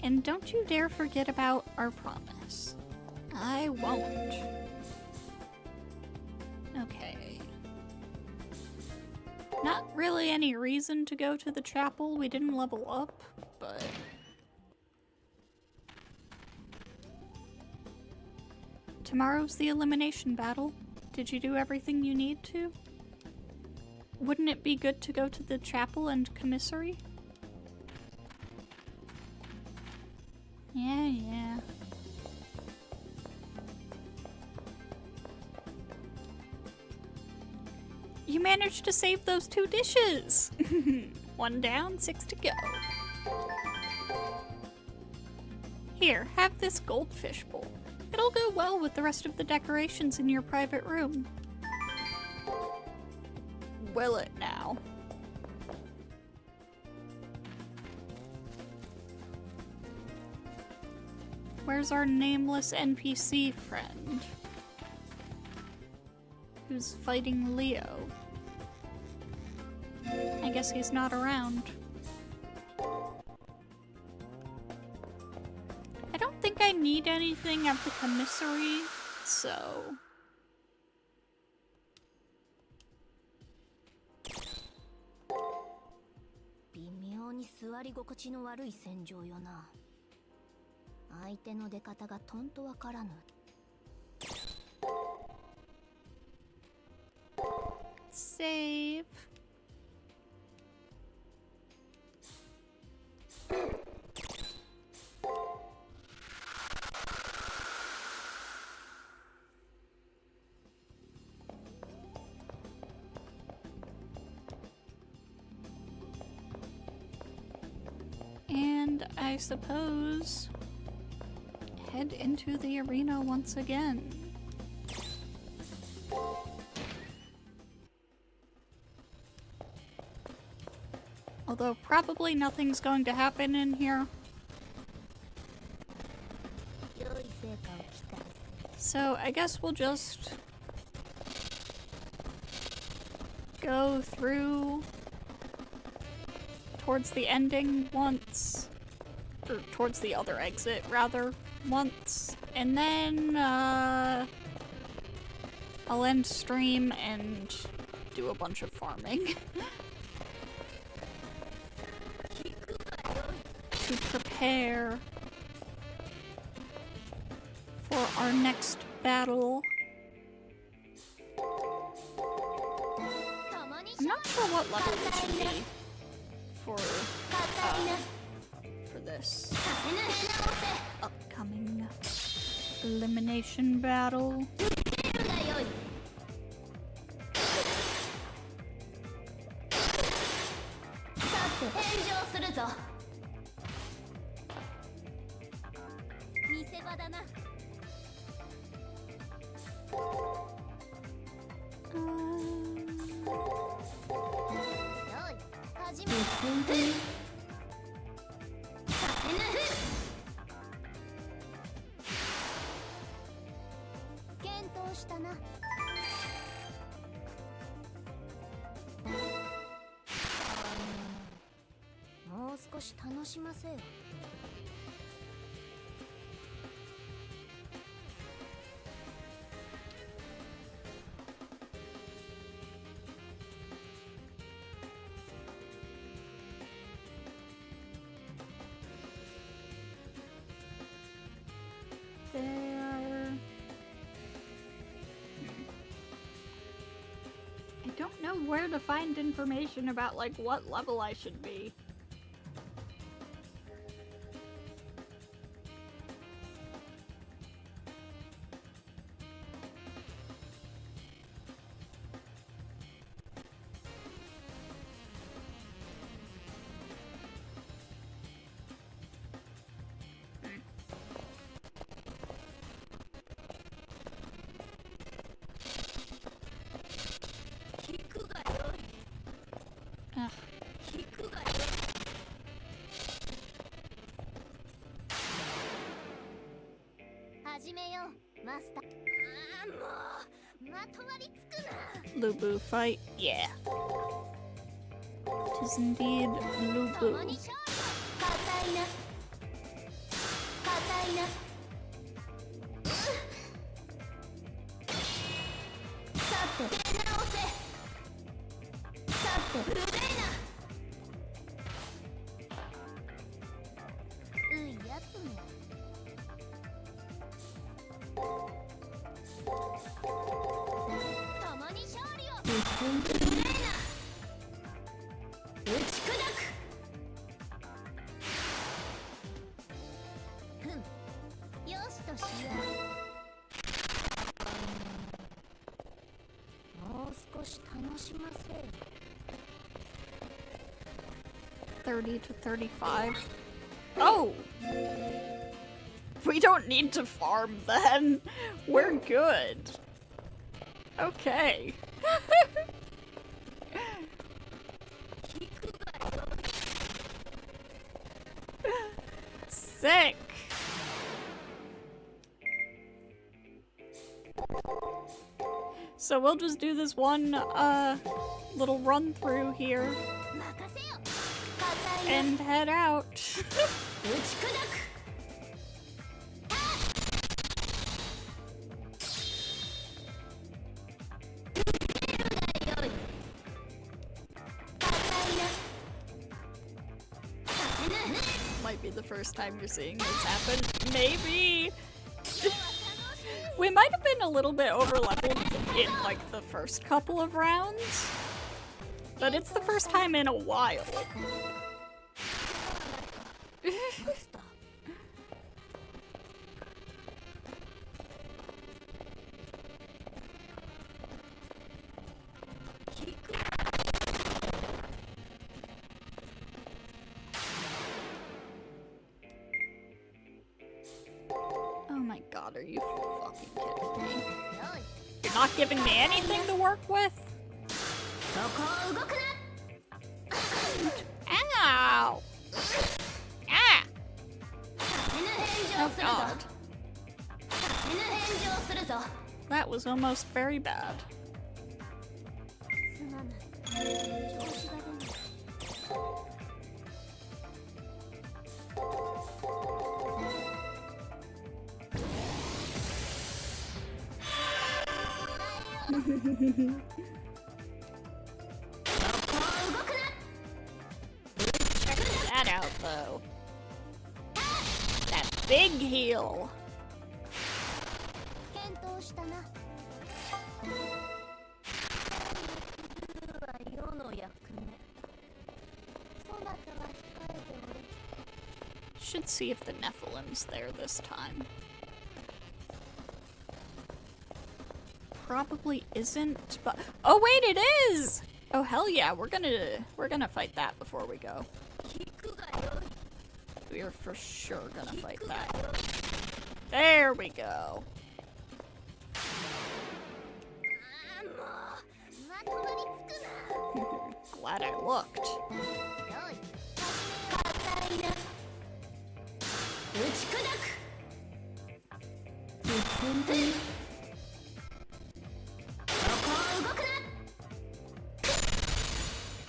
And don't you dare forget about our promise. I won't. Okay. Not really any reason to go to the chapel. We didn't level up, but... Tomorrow's the elimination battle. Did you do everything you need to? Wouldn't it be good to go to the chapel and commissary? Yeah. You managed to save those 2 dishes! 1 down, 6 to go. Here, have this goldfish bowl. It'll go well with the rest of the decorations in your private room. Will it now? Where's our nameless NPC friend? Who's fighting Leo? I guess he's not around. I don't think I need anything at the commissary, so... Save. And I suppose head into the arena once again. Although probably nothing's going to happen in here. So I guess we'll just go through towards the ending once, or towards the other exit rather, once, and then I'll end stream and do a bunch of farming. To prepare for our next battle. I'm not sure what level we should be for this upcoming elimination battle. I don't know where to find information about like what level I should be. Lubu fight? Yeah. It is indeed Lubu. $30 to $35. Oh! We don't need to farm then. We're good. Okay. Sick. So we'll just do this one little run through here and head out. Might be the first time you're seeing this happen. Maybe. We might have been a little bit overleveled in like the first couple of rounds, but it's the first time in a while. Oh my god, are you fucking kidding me? You're not giving me anything to work with? Ow! Ah! Oh god. That was almost very bad. Check that out, though. That big heal. 検討したな。は世の役目。そなたは控えておれ。 Should see if the Nephilim's there this time. Probably isn't, but oh wait, it is! Oh hell yeah, we're gonna fight that before we go. We're for sure gonna fight that. There we go. Glad I looked.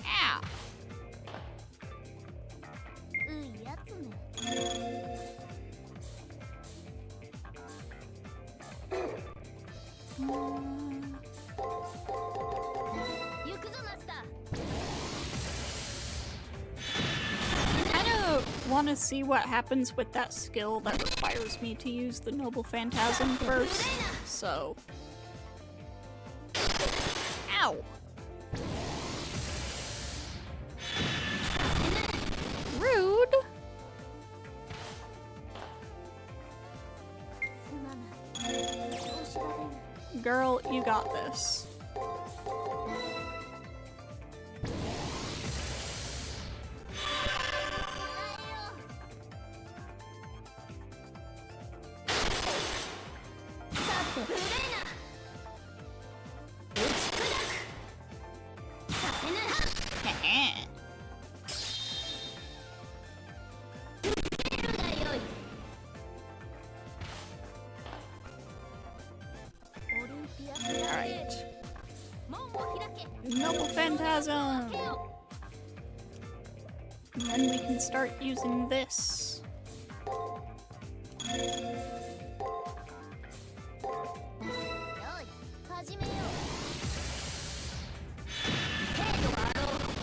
Ow. ういやつめ。行くぞマスター。 I kind of want to see what happens with that skill that requires me to use the Noble Phantasm first, so... Ow! Rude! すまない。調子が出ない。 Girl, you got this. Alright. Noble Phantasm! And then we can start using this.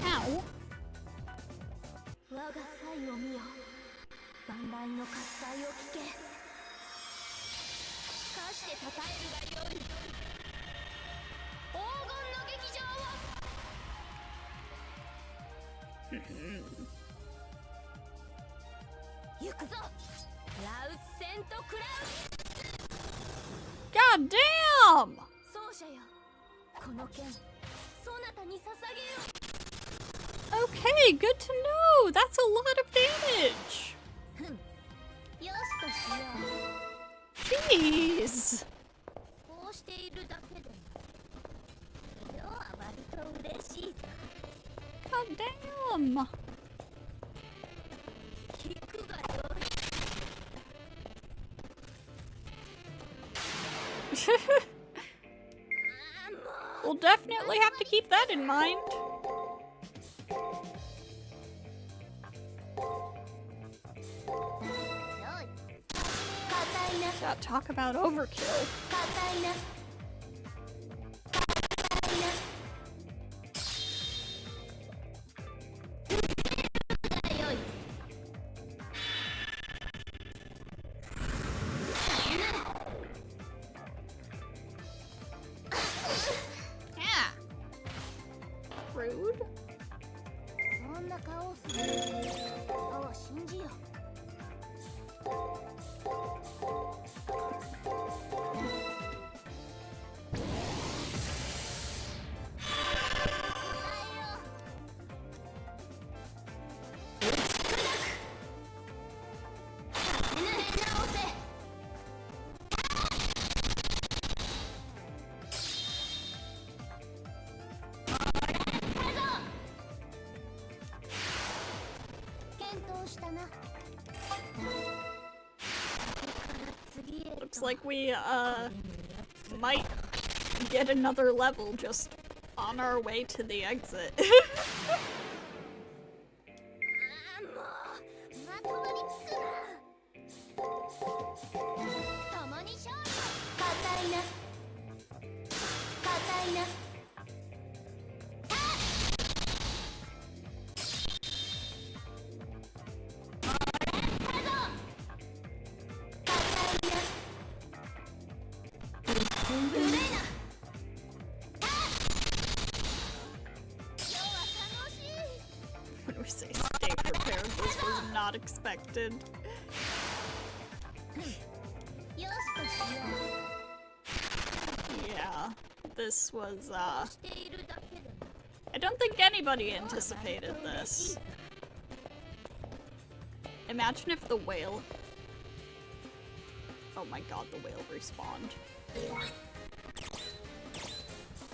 Ow. 我が才を見よ。万来の喝采を聞け。かして称えるがよい。黄金の劇場を。行くぞ。ラウスセントクラウ God damn! 奏者よ。この剣、そなたに捧げよう。 Okay, good to know! That's a lot of damage! よしとしよう。 Jeez! こうしているだけでも色は割と嬉しいさ。 God damn! 聞くがよい。 We'll definitely have to keep that in mind. Gotta talk about overkill. 硬いな。 Yeah. Rude. そんな顔をする。顔を信じよう。 Looks like we, might get another level just on our way to the exit. say stay prepared. This was not expected. よしとしよ Yeah, this was, うしているだけで I don't think anybody anticipated this. Imagine if the whale... Oh my god, the whale respawned.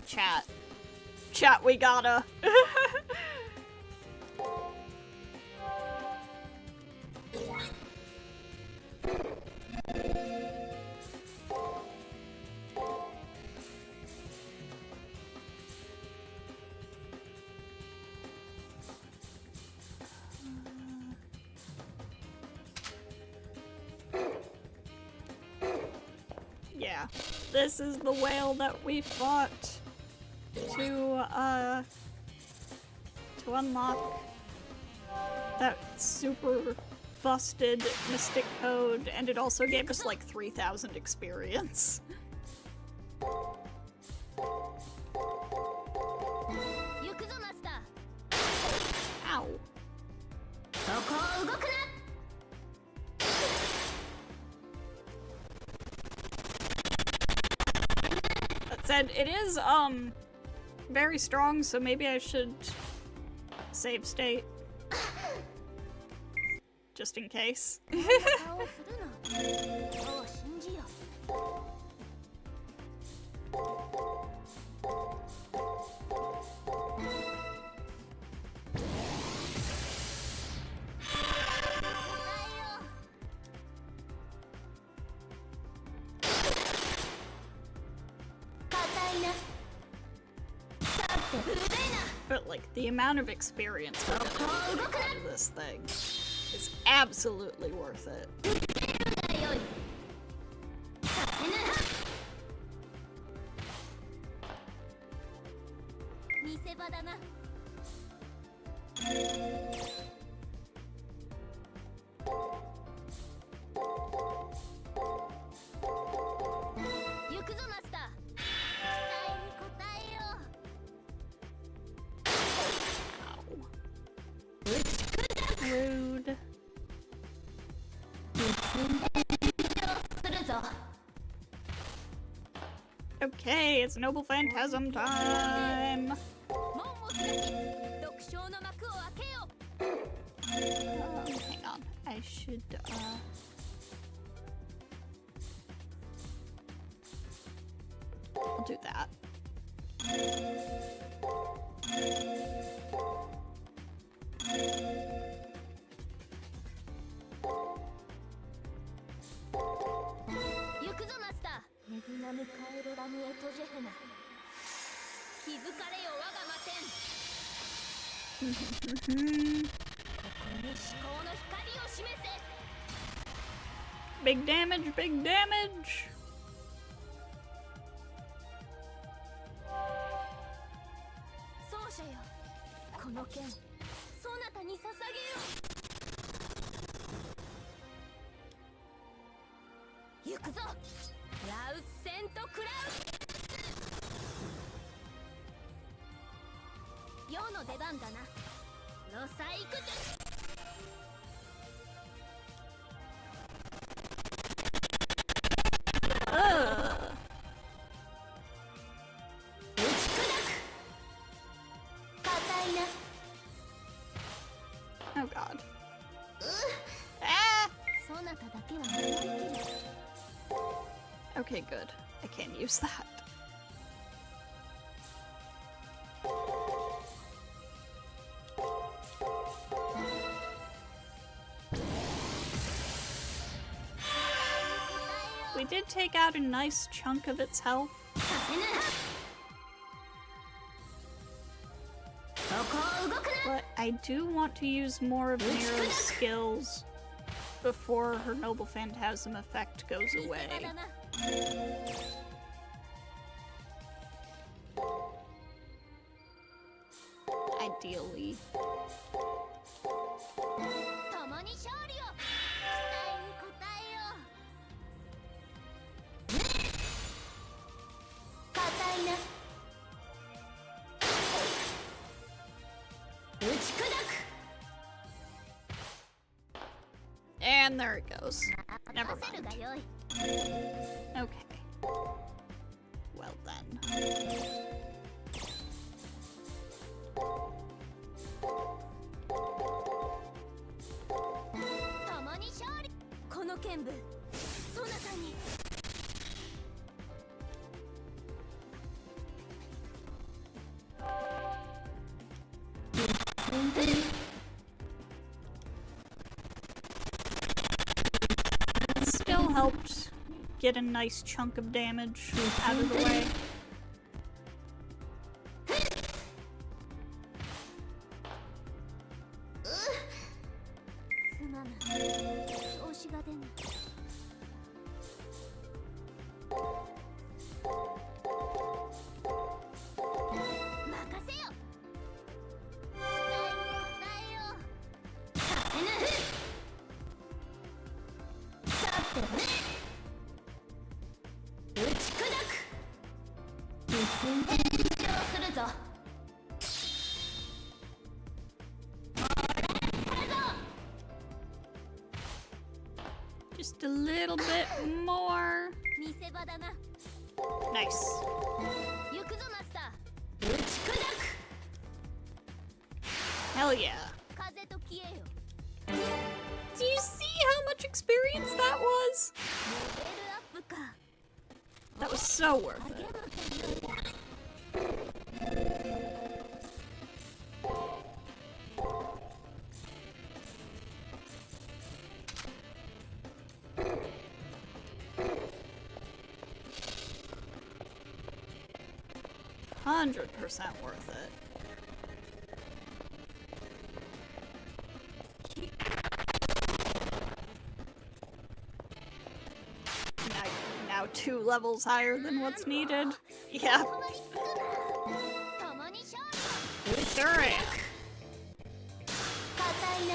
Chat. Chat, we gotta. Yeah, this is the whale that we fought to unlock that super busted mystic code, and it also gave us like 3,000 experience. 行くぞマスタ Ow. ーそこを動くな That said, it is, very strong, so maybe I should save state. Just in case. 顔を振るな顔を信じよ But like, the amount of experience we're gonna get out of this thing is absolutely worth it. 見せ場だな行くぞマスター期待に応えよう Rude. するぞ Okay, it's Noble Phantasm time! 門を開き読章の幕を開けよ Hang on. I should, I'll do that. 行くぞマスターメグナムカエロラムエトジェヘナ気づかれよ我が魔天ここに至高の光を示せ Big damage, big damage! 奏者よこの剣そなたに捧げよ行くぞラウスセントクラウ世の出番だなロサイクトゥ Ugh. 打ち砕く硬いな Oh god. Ah! そなただけは守りきる Okay, good. I can't use that. We did take out a nice chunk of its health. させぬそこを動くな But I do want to use more of Nero's skills before her Noble Phantasm effect goes 見せ場 away. だな Ideally. 共に勝利を期待に応えよう硬いな打ち砕く And there it goes. Never 任せる mind. がよい Okay. Well then. 共に勝利この剣舞ソナさんに Still helped get a nice chunk of damage out of the way. すまない調子が出ない任せよ期待に応えようさせぬさて打ち砕く進展指導するぞ Just a little bit more. 見せ場だな Nice. 行くぞマスター打ち砕 Hell yeah. く風と消えよ Do you see how much experience that was? レベルアップか That was so worth 励 it. むという 100% worth it. Now 2 levels higher than what's needed. Yeah, 共に勝利 sure am. 硬いな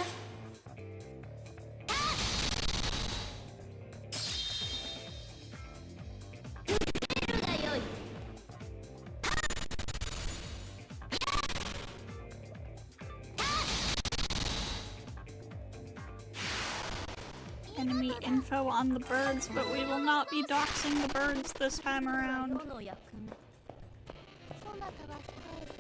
Enemy info on the birds, but we will not be doxing the birds this time around. 世の役目そなたは控えて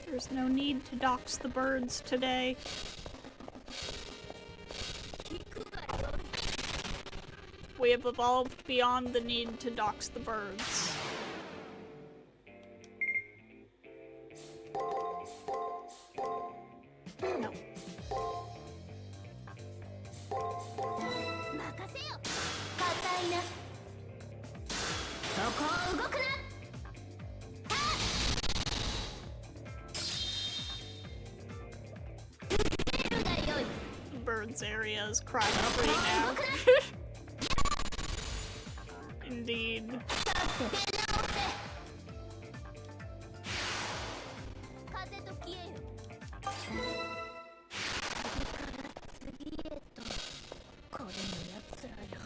おれ There's no need to dox the birds today. 聞くがよい We have evolved beyond the need to dox the birds. No. 任せよ硬いなそこを動くな Birds area is crime free now. Indeed. 風と消えよ次へとこれのやつらよ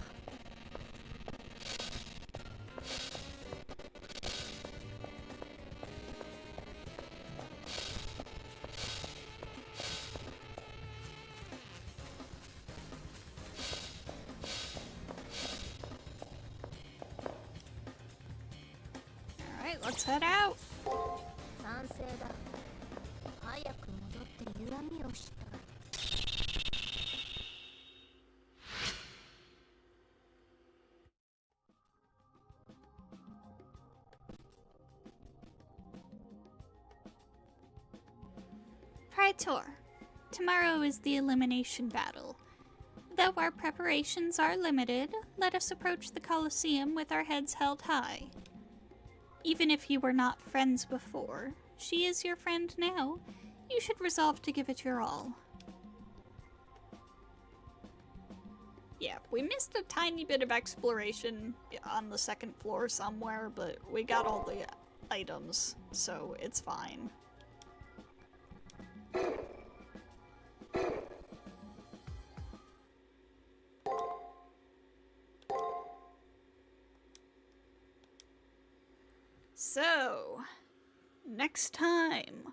Alright, let's head out. 賛成だ早く戻って歪みをしたい Praetor, tomorrow is the elimination battle. Though our preparations are limited, let us approach the Colosseum with our heads held high. Even if you were not friends before, she is your friend now. You should resolve to give it your all. Yeah, we missed a tiny bit of exploration on the second floor somewhere, but we got all the items, so it's fine. So, next time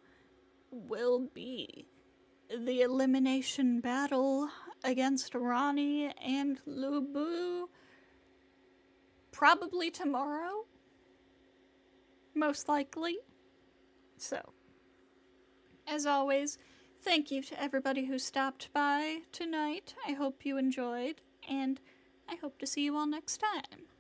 will be the elimination battle against Ronnie and Lubu probably tomorrow, most likely. So, as always, thank you to everybody who stopped by tonight. I hope you enjoyed, and I hope to see you all next time.